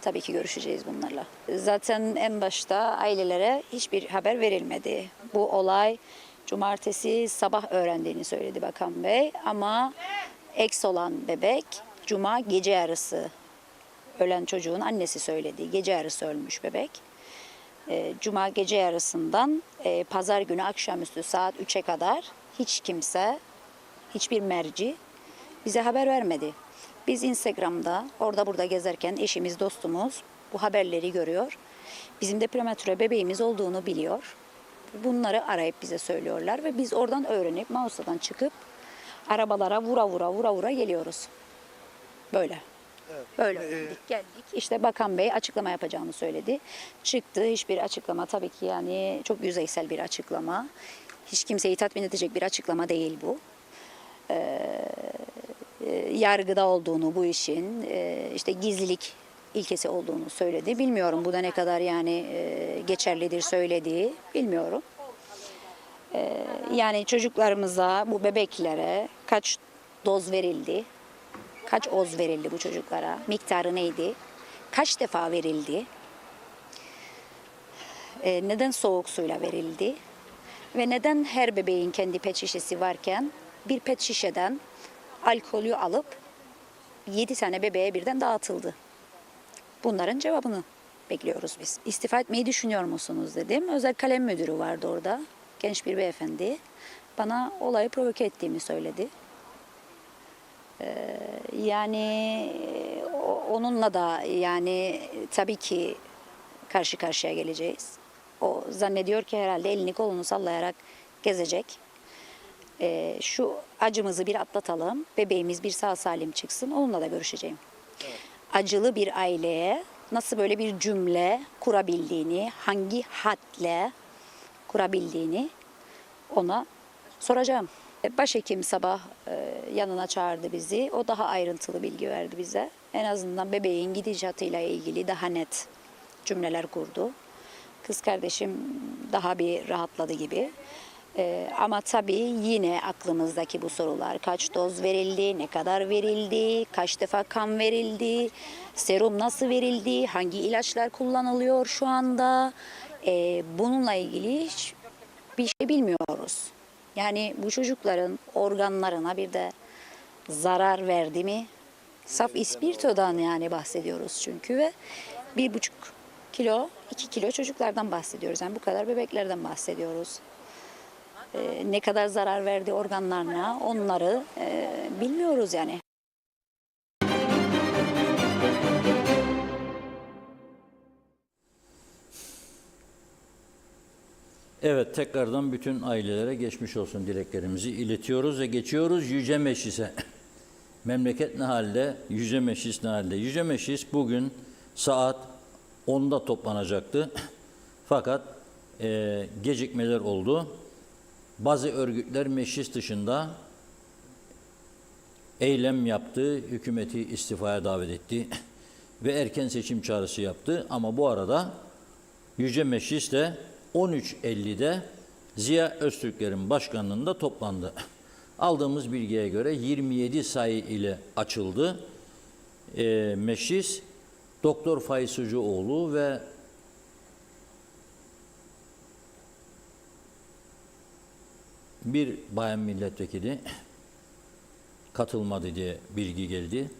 I: Tabii ki görüşeceğiz bunlarla. Zaten en başta ailelere hiçbir haber verilmedi. Bu olay cumartesi sabah öğrendiğini söyledi Bakan Bey, ama eks olan bebek cuma gece yarısı, ölen çocuğun annesi söyledi. Gece yarısı ölmüş bebek. Cuma gece yarısından pazar günü akşamüstü saat 3'e kadar hiç kimse, hiçbir merci bize haber vermedi. Biz Instagram'da orada burada gezerken eşimiz, dostumuz bu haberleri görüyor. Bizim de prematüre bebeğimiz olduğunu biliyor. Bunları arayıp bize söylüyorlar ve biz oradan öğrenip Mausa'dan çıkıp arabalara vura vura geliyoruz. Böyle.
F: Evet.
I: Böyle geldik. İşte Bakan Bey açıklama yapacağını söyledi. Çıktı, hiçbir açıklama, tabii ki yani çok yüzeysel bir açıklama. Hiç kimseyi tatmin edecek bir açıklama değil bu. Yargıda olduğunu, bu işin işte gizlilik ilkesi olduğunu söyledi. Bilmiyorum bu da ne kadar yani geçerlidir söylediği, bilmiyorum. Yani çocuklarımıza, bu bebeklere kaç doz verildi? Kaç oz verildi bu çocuklara? Miktarı neydi? Kaç defa verildi? Neden soğuk suyla verildi? Ve neden her bebeğin kendi pet şişesi varken bir pet şişeden alkolü alıp 7 tane bebeğe birden dağıtıldı? Bunların cevabını bekliyoruz biz. İstifa etmeyi düşünüyor musunuz dedim. Özel kalem müdürü vardı orada. Genç bir beyefendi. bana olayı provoke ettiğimi söyledi. Yani onunla da yani tabii ki karşı karşıya geleceğiz. O zannediyor ki herhalde elini kolunu sallayarak gezecek. Şu acımızı bir atlatalım, bebeğimiz bir sağ salim çıksın, onunla da görüşeceğim. Evet. Acılı bir aileye nasıl böyle bir cümle kurabildiğini, hangi hadle kurabildiğini ona soracağım. Başhekim sabah yanına çağırdı bizi. O daha ayrıntılı bilgi verdi bize. En azından bebeğin gidişatıyla ilgili daha net cümleler kurdu. Kız kardeşim daha bir rahatladı gibi. Ama tabii yine aklımızdaki bu sorular. Kaç doz verildi, ne kadar verildi, kaç defa kan verildi, serum nasıl verildi, hangi ilaçlar kullanılıyor şu anda. Bununla ilgili hiçbir şey bilmiyoruz. Yani bu çocukların organlarına bir de zarar verdi mi? Saf ispirtodan yani bahsediyoruz çünkü ve 1,5 kilo, 2 kilo çocuklardan bahsediyoruz. Yani bu kadar bebeklerden bahsediyoruz. Ne kadar zarar verdi organlarına onları bilmiyoruz yani.
A: Evet, tekrardan bütün ailelere geçmiş olsun dileklerimizi iletiyoruz ve geçiyoruz Yüce Meclis'e. Memleket ne halde? Yüce Meclis ne halde? Yüce Meclis bugün saat 10'da toplanacaktı. Fakat gecikmeler oldu. Bazı örgütler meclis dışında eylem yaptı, hükümeti istifaya davet etti ve erken seçim çağrısı yaptı. Ama bu arada Yüce Meclis de 13.50'de Ziya Öztürkler'in başkanlığında toplandı. Aldığımız bilgiye göre 27 sayı ile açıldı. Meclis Doktor Faiz Sucuoğlu ve bir bayan milletvekili katılmadı diye bilgi geldi.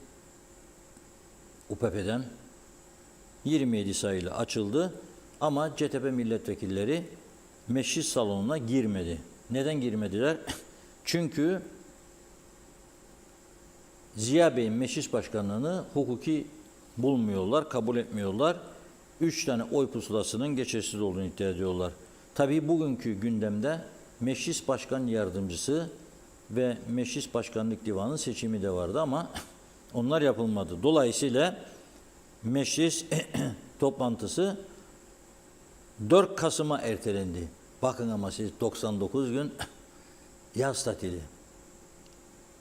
A: UPP'den 27 sayıyla açıldı ama CTP milletvekilleri meclis salonuna girmedi. Neden girmediler? Çünkü Ziya Bey'in meclis başkanlığını hukuki bulmuyorlar, kabul etmiyorlar. 3 tane oy pusulasının geçersiz olduğunu iddia ediyorlar. Tabii bugünkü gündemde meclis başkan yardımcısı ve meclis başkanlık divanı seçimi de vardı ama onlar yapılmadı. Dolayısıyla meclis toplantısı 4 Kasım'a ertelendi. Bakın ama siz 99 gün yaz tatili.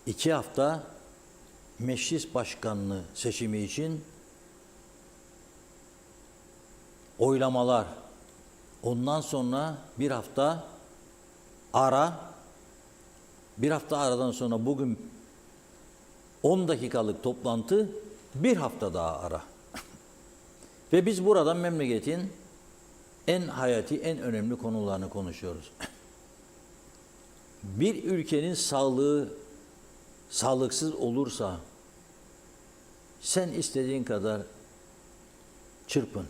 A: 2 hafta meclis başkanlığı seçimi için oylamalar. Ondan sonra bir hafta ara. Bir hafta aradan sonra bugün 10 dakikalık toplantı, bir hafta daha ara. Ve biz buradan memleketin en hayati, en önemli konularını konuşuyoruz. Bir ülkenin sağlığı sağlıksız olursa sen istediğin kadar çırpın.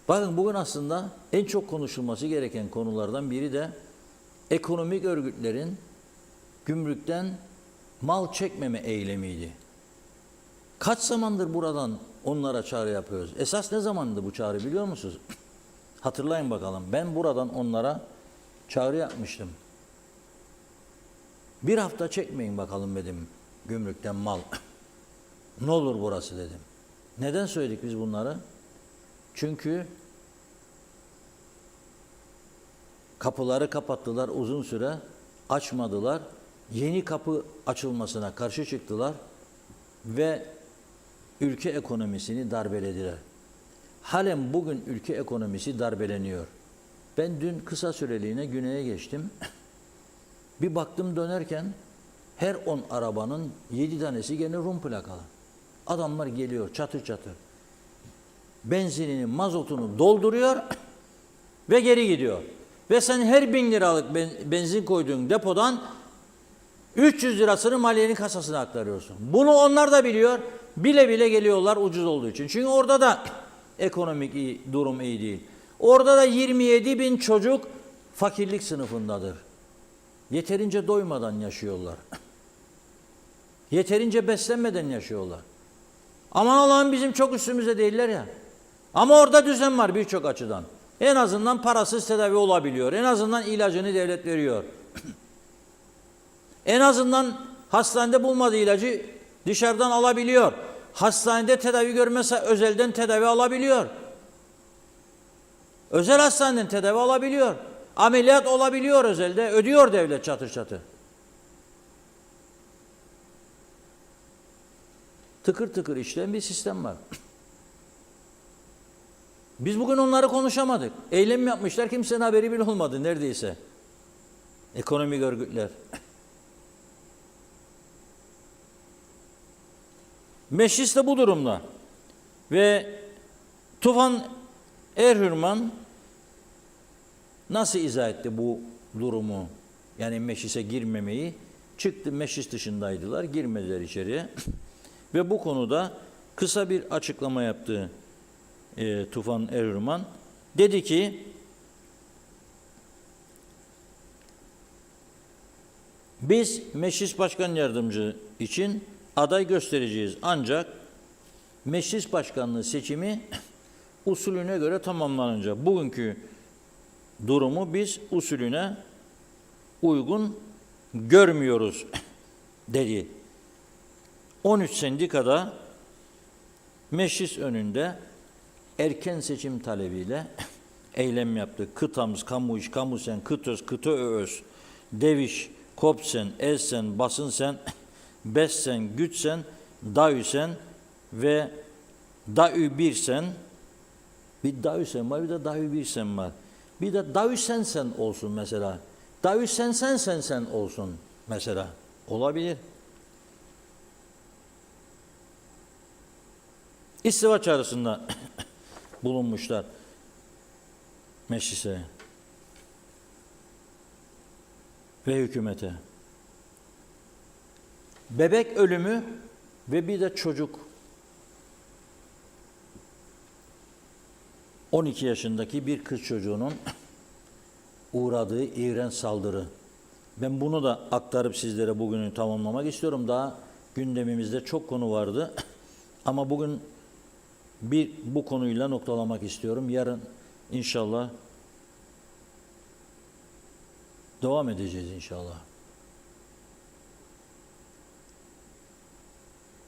A: Bakın bugün aslında en çok konuşulması gereken konulardan biri de ekonomik örgütlerin gümrükten mal çekmeme eylemiydi. Kaç zamandır buradan onlara çağrı yapıyoruz? Esas ne zamandı bu çağrı biliyor musunuz? Hatırlayın bakalım. Ben buradan onlara çağrı yapmıştım. Bir hafta çekmeyin bakalım dedim gümrükten mal. Ne olur burası dedim. Neden söyledik biz bunları? Çünkü kapıları kapattılar uzun süre, açmadılar. Yeni kapı açılmasına karşı çıktılar ve ülke ekonomisini darbelediler. Halen bugün ülke ekonomisi darbeleniyor. Ben dün kısa süreliğine güneye geçtim. Bir baktım dönerken her 10 arabanın 7 tanesi gene Rum plakalı. Adamlar geliyor çatır çatır. Benzinini, mazotunu dolduruyor ve geri gidiyor. Ve sen her 1000 liralık benzin koyduğun depodan 300 lirasını maliyenin kasasına aktarıyorsun. Bunu onlar da biliyor. Bile bile geliyorlar ucuz olduğu için. Çünkü orada da ekonomik durum iyi değil. Orada da 27 bin çocuk fakirlik sınıfındadır. Yeterince doymadan yaşıyorlar. Yeterince beslenmeden yaşıyorlar. Aman Allah'ım bizim çok üstümüze değiller ya. Ama orada düzen var birçok açıdan. En azından parasız tedavi olabiliyor. En azından ilacını devlet veriyor. En azından hastanede bulmadığı ilacı dışarıdan alabiliyor. Hastanede tedavi görmezse özelden tedavi alabiliyor. Özel hastaneden tedavi alabiliyor. Ameliyat olabiliyor özelde. Ödüyor devlet çatır çatır. Tıkır tıkır işleyen bir sistem var. Biz bugün onları konuşamadık. Eylem yapmışlar, kimsenin haberi bile olmadı neredeyse. Ekonomik örgütler. Meclis de bu durumda. Ve Tufan Erhürman nasıl izah etti bu durumu? Yani meclise girmemeyi. Çıktı, meclis dışındaydılar, girmediler içeriye. Ve bu konuda kısa bir açıklama yaptı Tufan Erhürman. Dedi ki, biz meclis başkan yardımcı için aday göstereceğiz. Ancak meclis başkanlığı seçimi usulüne göre tamamlanınca bugünkü durumu biz usulüne uygun görmüyoruz dedi. 13 sendikada meclis önünde erken seçim talebiyle eylem yaptı. Kıtamız, Kamuiş, Kamusen, Kıtöz, Kıtööz, Deviş, Kopsen, Elsen, Basınsen, Bessen, Gütsen, Daüsen ve Daübirsen. Bir Daüsen var, bir de Daübirsen var. Bir de Daüsensen olsun mesela. Daüsensen olsun mesela. Olabilir. İstiva çağrısında bulunmuşlar meclise ve hükümete. Bebek ölümü ve bir de çocuk 12 yaşındaki bir kız çocuğunun uğradığı iğrenç saldırı. Ben bunu da aktarıp sizlere bugünü tamamlamak istiyorum. Daha gündemimizde çok konu vardı. Ama bugün bu konuyla noktalamak istiyorum. Yarın inşallah devam edeceğiz inşallah.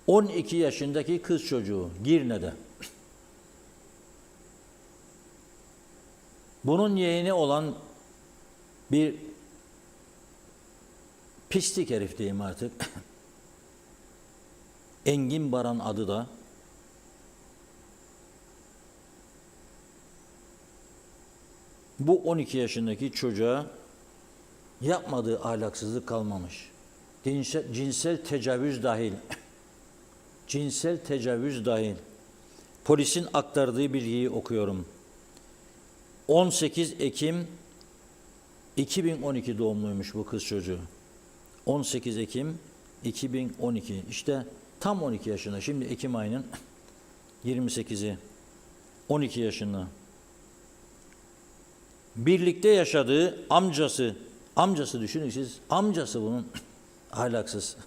A: 12 yaşındaki kız çocuğu Girne'de. Bunun yeğeni olan bir pislik herif diyeyim artık. Engin Baran adı da. Bu 12 yaşındaki çocuğa yapmadığı ahlaksızlık kalmamış. Cinsel tecavüz dahil. Cinsel tecavüz dahil. Polisin aktardığı bilgiyi okuyorum. 18 Ekim 2012 doğumluymuş bu kız çocuğu. 18 Ekim 2012. İşte tam 12 yaşında. Şimdi Ekim ayının 28'i. 12 yaşında. Birlikte yaşadığı amcası düşünün siz, amcası bunun ahlaksız.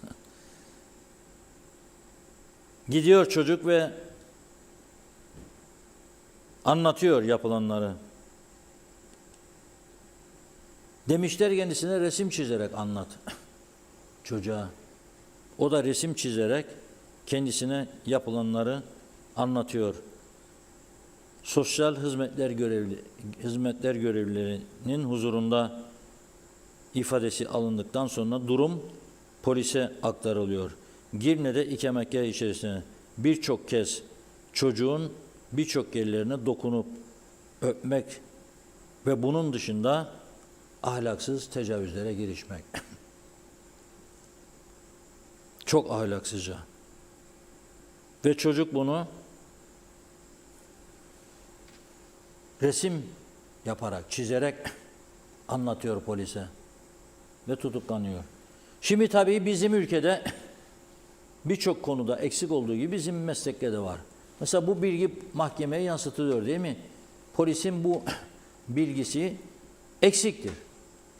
A: Gidiyor çocuk ve anlatıyor yapılanları. Demişler kendisine resim çizerek anlat çocuğa. O da resim çizerek kendisine yapılanları anlatıyor. Sosyal hizmetler görevlilerinin huzurunda ifadesi alındıktan sonra durum polise aktarılıyor. Girne'de ikametgah içerisinde birçok kez çocuğun birçok yerlerine dokunup öpmek ve bunun dışında ahlaksız tecavüzlere girişmek. Çok ahlaksızca. Ve çocuk bunu resim yaparak, çizerek anlatıyor polise ve tutuklanıyor. Şimdi tabii bizim ülkede birçok konuda eksik olduğu gibi bizim meslekte de var. Mesela bu bilgi mahkemeye yansıtılıyor değil mi? Polisin bu bilgisi eksiktir.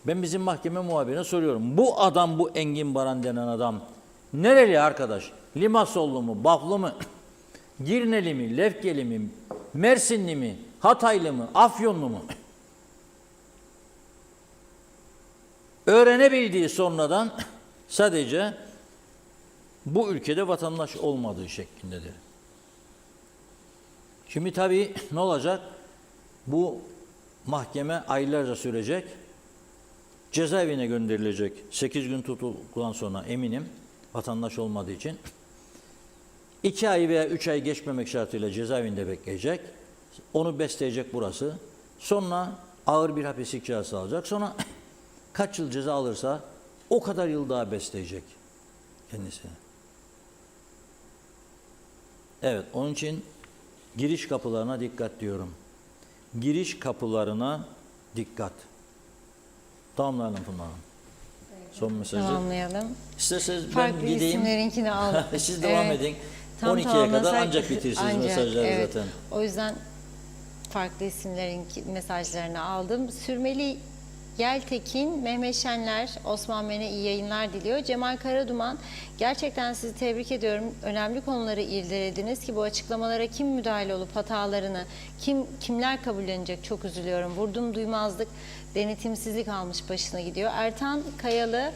A: Ben bizim mahkeme muhabirine soruyorum. Bu adam, bu Engin Baran denen adam nereli arkadaş? Limasollu mu, Baflı mı, Girneli mi, Lefkeli mi, Mersinli mi, Hataylı mı, Afyonlu mu? Öğrenebildiği sonradan sadece bu ülkede vatandaş olmadığı şeklindedir. Şimdi tabii ne olacak? Bu mahkeme aylarca sürecek. Cezaevine gönderilecek. 8 gün tutulduktan sonra eminim vatandaş olmadığı için 2 ay veya 3 ay geçmemek şartıyla cezaevinde bekleyecek. Onu besleyecek burası. Sonra ağır bir hapislik cezası alacak. Sonra kaç yıl ceza alırsa o kadar yıl daha besleyecek kendisini. Evet, onun için giriş kapılarına dikkat diyorum. Giriş kapılarına dikkat. Tamamlayalım bunları. Son mesajı.
G: Tamamlayalım.
A: İsterseniz ben
G: Farklı
A: gideyim.
G: isimlerinkini aldım.
A: Siz devam
G: Evet.
A: edin.
G: Tam
A: 12'ye kadar
G: tamamlasak-
A: ancak bitirirsiniz mesajları
G: evet.
A: zaten.
G: O yüzden farklı isimlerin mesajlarını aldım. Sürmeli Yeltekin, Mehmet Şenler, Osman Men'e iyi yayınlar diliyor. Cemal Karaduman, gerçekten sizi tebrik ediyorum. Önemli konuları irdelediniz ki bu açıklamalara kim müdahale olup hatalarını, kimler kabullenecek çok üzülüyorum. Vurdum duymazlık, denetimsizlik almış başına gidiyor. Ertan Kayalı,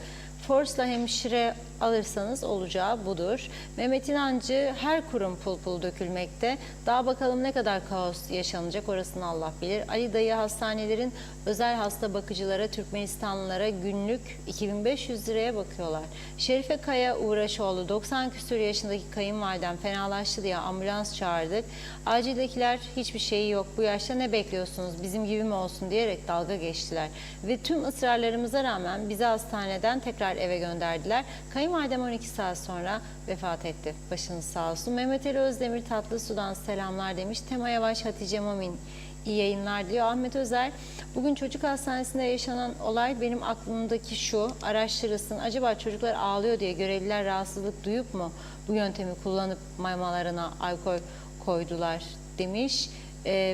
G: Fors'la hemşire alırsanız olacağı budur. Mehmet İnancı, her kurum pul pul dökülmekte. Daha bakalım ne kadar kaos yaşanacak orasını Allah bilir. Ali Dayı, hastanelerin özel hasta bakıcılara, Türkmenistanlılara günlük 2500 liraya bakıyorlar. Şerife Kaya Uğraşoğlu, 90 küsur yaşındaki kayınvalidem fenalaştı diye ambulans çağırdık. Acildekiler hiçbir şeyi yok, bu yaşta ne bekliyorsunuz, bizim gibi mi olsun diyerek dalga geçtiler. Ve tüm ısrarlarımıza rağmen bizi hastaneden tekrar eve gönderdiler. Kayınvalidem 12 saat sonra vefat etti. Başınız sağ olsun. Mehmet Ali Özdemir Tatlısu'dan selamlar demiş. Tema Yavaş, Hatice Mamin iyi yayınlar diyor. Ahmet Özer, bugün çocuk hastanesinde yaşanan olay benim aklımdaki şu, araştırılsın. Acaba çocuklar ağlıyor diye görevliler rahatsızlık duyup mu bu yöntemi kullanıp mamalarına alkol koydular demiş.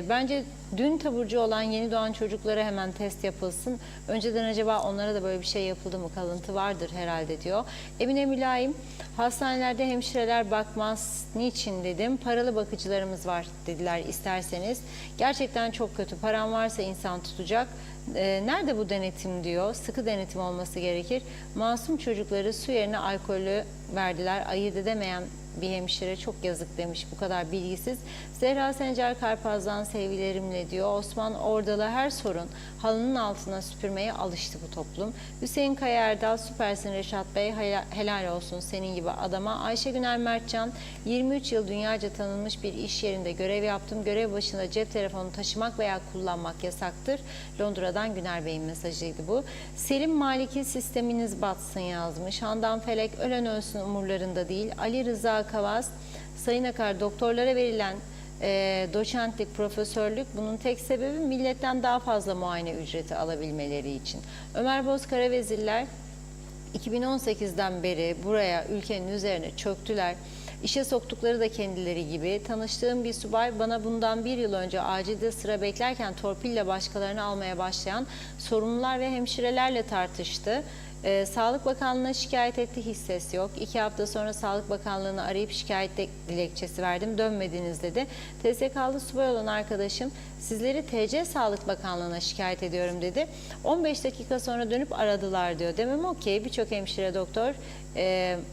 G: Bence dün taburcu olan yeni doğan çocuklara hemen test yapılsın. Önceden acaba onlara da böyle bir şey yapıldı mı? Kalıntı vardır herhalde diyor. Emine Mülayim, hastanelerde hemşireler bakmaz. Niçin dedim. Paralı bakıcılarımız var dediler isterseniz. Gerçekten çok kötü. Param varsa insan tutacak. Nerede bu denetim diyor. Sıkı denetim olması gerekir. Masum çocukları su yerine alkolü verdiler. Ayırt edemeyen bir hemşire çok yazık demiş, bu kadar bilgisiz. Zehra Sencer Karpaz'dan sevgilerimle diyor. Osman Ordalı, her sorun halının altına süpürmeye alıştı bu toplum. Hüseyin Kaya Erdal, süpersin Reşat Bey, helal olsun senin gibi adama. Ayşe Güner Mertcan, 23 yıl dünyaca tanınmış bir iş yerinde görev yaptım. Görev başında cep telefonu taşımak veya kullanmak yasaktır. Londra'dan Güner Bey'in mesajıydı bu. Selim Maliki, sisteminiz batsın yazmış. Handan Felek, ölen ölsün umurlarında değil. Ali Rıza Kavaz, Sayın Akar, doktorlara verilen doçentlik, profesörlük, bunun tek sebebi milletten daha fazla muayene ücreti alabilmeleri için. Ömer Bozkara, vezirler 2018'den beri buraya, ülkenin üzerine çöktüler. İşe soktukları da kendileri gibi. Tanıştığım bir subay bana bundan 1 yıl önce acilde sıra beklerken torpille başkalarını almaya başlayan sorumlular ve hemşirelerle tartıştı. Sağlık Bakanlığı'na şikayet etti, hiç ses yok. 2 hafta sonra Sağlık Bakanlığı'nı arayıp şikayet dilekçesi verdim, dönmediniz dedi. TSK'lı subay olan arkadaşım, sizleri TC Sağlık Bakanlığı'na şikayet ediyorum dedi. 15 dakika sonra dönüp aradılar diyor. Demem okey, birçok hemşire doktor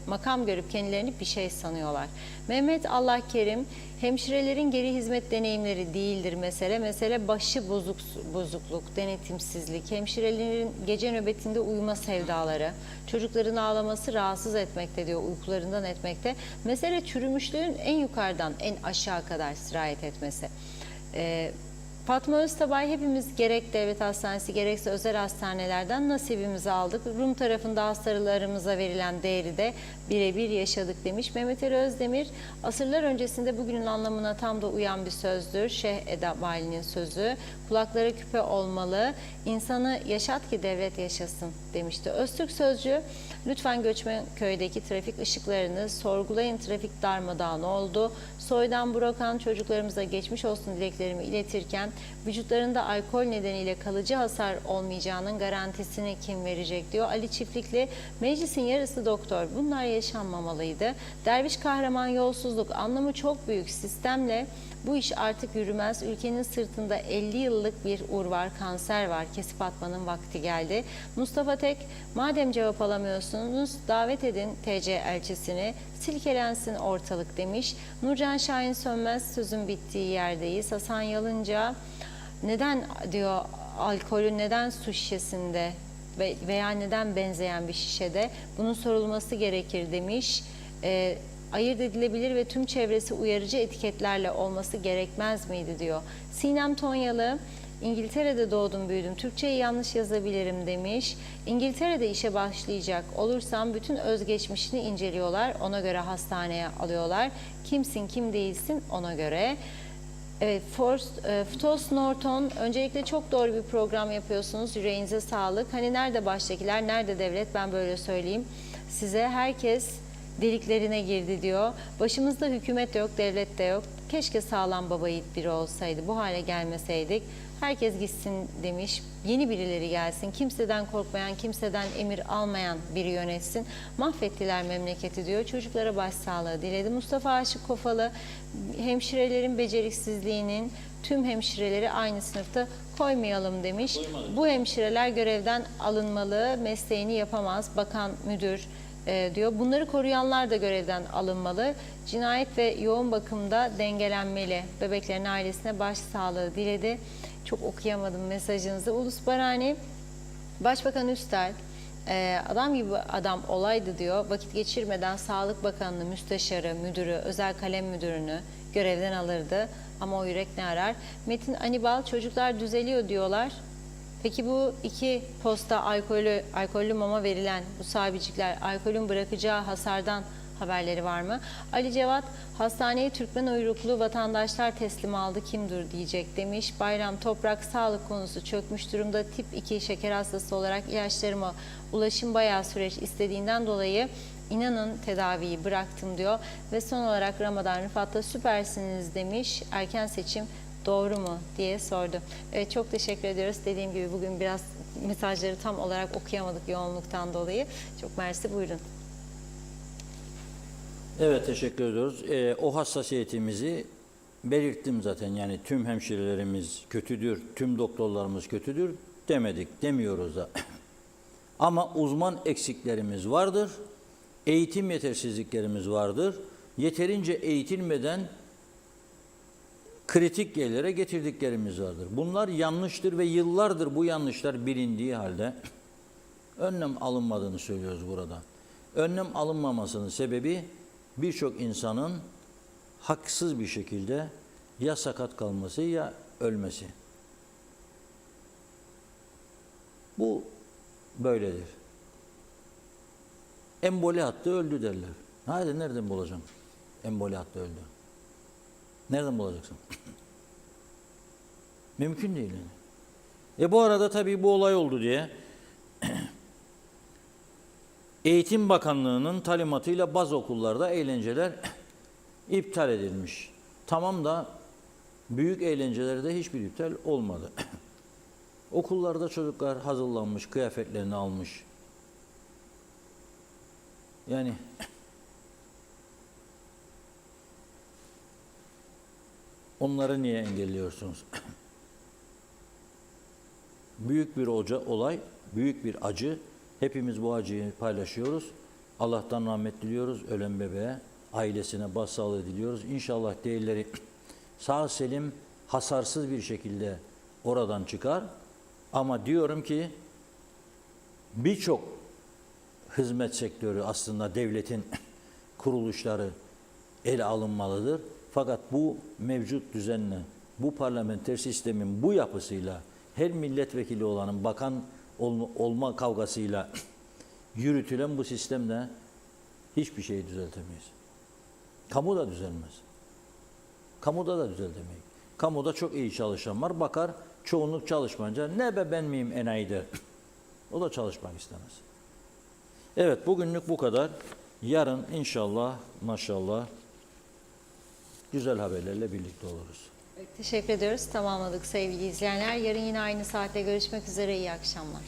G: makam görüp kendilerini bir şey sanıyorlar. Mehmet Allah Kerim, hemşirelerin geri hizmet deneyimleri değildir mesele. Mesele başı bozukluk, denetimsizlik, hemşirelerin gece nöbetinde uyuma sevdaları, çocukların ağlaması rahatsız etmekte diyor, uykularından etmekte. Mesele çürümüşlüğün en yukarıdan en aşağı kadar sirayet etmesi. Fatma Öztabay, hepimiz gerek devlet hastanesi gerekse özel hastanelerden nasibimizi aldık. Rum tarafında hastalarımıza verilen değeri de birebir yaşadık demiş. Mehmet Ali Özdemir, asırlar öncesinde bugünün anlamına tam da uyan bir sözdür. Şeyh Edebali'nin sözü, kulakları küpe olmalı, insanı yaşat ki devlet yaşasın demişti. Öztürk Sözcü, lütfen Göçmenköydeki trafik ışıklarını sorgulayın, trafik darmadağın oldu. Soydan Burakan, çocuklarımıza geçmiş olsun dileklerimi iletirken vücutlarında alkol nedeniyle kalıcı hasar olmayacağının garantisini kim verecek diyor. Ali Çiftlikli, meclisin yarısı doktor. Bunlar yaşanmamalıydı. Derviş kahraman yolsuzluk anlamı çok büyük sistemle bu iş artık yürümez. Ülkenin sırtında 50 yıllık bir ur var, kanser var. Kesip atmanın vakti geldi. Mustafa Tek, madem cevap alamıyorsunuz davet edin TC elçisini, silkelensin ortalık demiş. Nurcan Şahin Sönmez, sözün bittiği yerdeyiz. Hasan Yalınca, neden diyor alkolü neden su şişesinde veya neden benzeyen bir şişede, bunun sorulması gerekir demiş. Ayırt edilebilir ve tüm çevresi uyarıcı etiketlerle olması gerekmez miydi diyor. Sinem Tonyalı, İngiltere'de doğdum büyüdüm, Türkçeyi yanlış yazabilirim demiş. İngiltere'de işe başlayacak olursam bütün özgeçmişini inceliyorlar, ona göre hastaneye alıyorlar. Kimsin kim değilsin ona göre. Evet, Ftos Norton, öncelikle çok doğru bir program yapıyorsunuz, yüreğinize sağlık. Hani nerede baştakiler, nerede devlet, ben böyle söyleyeyim size, herkes deliklerine girdi diyor. Başımızda hükümet de yok, devlet de yok. Keşke sağlam baba yiğit biri olsaydı, bu hale gelmeseydik. Herkes gitsin demiş, yeni birileri gelsin. Kimseden korkmayan, kimseden emir almayan biri yönetsin. Mahvettiler memleketi diyor. Çocuklara başsağlığı diledi. Mustafa Aşık Kofalı, hemşirelerin beceriksizliğinin tüm hemşireleri aynı sınıfta koymayalım demiş. Bu hemşireler görevden alınmalı, mesleğini yapamaz. Bakan, müdür diyor. Bunları koruyanlar da görevden alınmalı. Cinayet ve yoğun bakımda dengelenmeli. Bebeklerin ailesine başsağlığı diledi. Çok okuyamadım mesajınızı. Ulus Barani, Başbakan Üstel, adam gibi adam olaydı diyor. Vakit geçirmeden Sağlık Bakanlığı müsteşarı, müdürü, özel kalem müdürünü görevden alırdı. Ama o yürek ne arar? Metin Anibal, çocuklar düzeliyor diyorlar. Peki bu iki posta alkollü mama verilen bu sahibicikler alkolün bırakacağı hasardan haberleri var mı? Ali Cevat, hastaneye Türkmen uyruklu vatandaşlar teslim aldı, kim dur diyecek demiş. Bayram Toprak, sağlık konusu çökmüş durumda. Tip 2 şeker hastası olarak ilaçlarıma ulaşım bayağı süreç istediğinden dolayı inanın tedaviyi bıraktım diyor. Ve son olarak Ramazan Rıfat'ta süpersiniz demiş. Erken seçim doğru mu diye sordu. Evet, çok teşekkür ediyoruz. Dediğim gibi bugün biraz mesajları tam olarak okuyamadık yoğunluktan dolayı. Çok mersi, buyurun.
A: Evet, teşekkür ediyoruz. O hassasiyetimizi belirttim zaten. Yani tüm hemşirelerimiz kötüdür, tüm doktorlarımız kötüdür demedik, demiyoruz da. Ama uzman eksiklerimiz vardır, eğitim yetersizliklerimiz vardır. Yeterince eğitilmeden kritik yerlere getirdiklerimiz vardır. Bunlar yanlıştır ve yıllardır bu yanlışlar bilindiği halde önlem alınmadığını söylüyoruz burada. Önlem alınmamasının sebebi birçok insanın haksız bir şekilde ya sakat kalması ya ölmesi. Bu böyledir. Emboli hattı öldü derler. Hadi nereden bulacağım? Emboli hattı öldü. Nereden bulacaksın? Mümkün değil yani. Bu arada tabii bu olay oldu diye Eğitim Bakanlığı'nın talimatıyla bazı okullarda eğlenceler iptal edilmiş. Tamam da büyük eğlencelerde hiçbir iptal olmadı. Okullarda çocuklar hazırlanmış, kıyafetlerini almış. Yani onları niye engelliyorsunuz? Büyük bir olay, büyük bir acı. Hepimiz bu acıyı paylaşıyoruz. Allah'tan rahmet diliyoruz ölen bebeğe, ailesine başsağlığı diliyoruz. İnşallah değerleri sağ selim, hasarsız bir şekilde oradan çıkar. Ama diyorum ki birçok hizmet sektörü aslında devletin kuruluşları ele alınmalıdır. Fakat bu mevcut düzenle, bu parlamenter sistemin bu yapısıyla, her milletvekili olanın bakan olma kavgasıyla yürütülen bu sistemle hiçbir şeyi düzeltemeyiz. Kamu da düzelmez. Kamuda da düzeltemeyiz. Kamuda çok iyi çalışan var, bakar çoğunluk çalışmayınca ne be ben miyim enayi der. O da çalışmak istemez. Evet, bugünlük bu kadar. Yarın inşallah maşallah güzel haberlerle birlikte oluruz.
G: Teşekkür ediyoruz. Tamamladık sevgili izleyenler. Yarın yine aynı saatte görüşmek üzere. İyi akşamlar.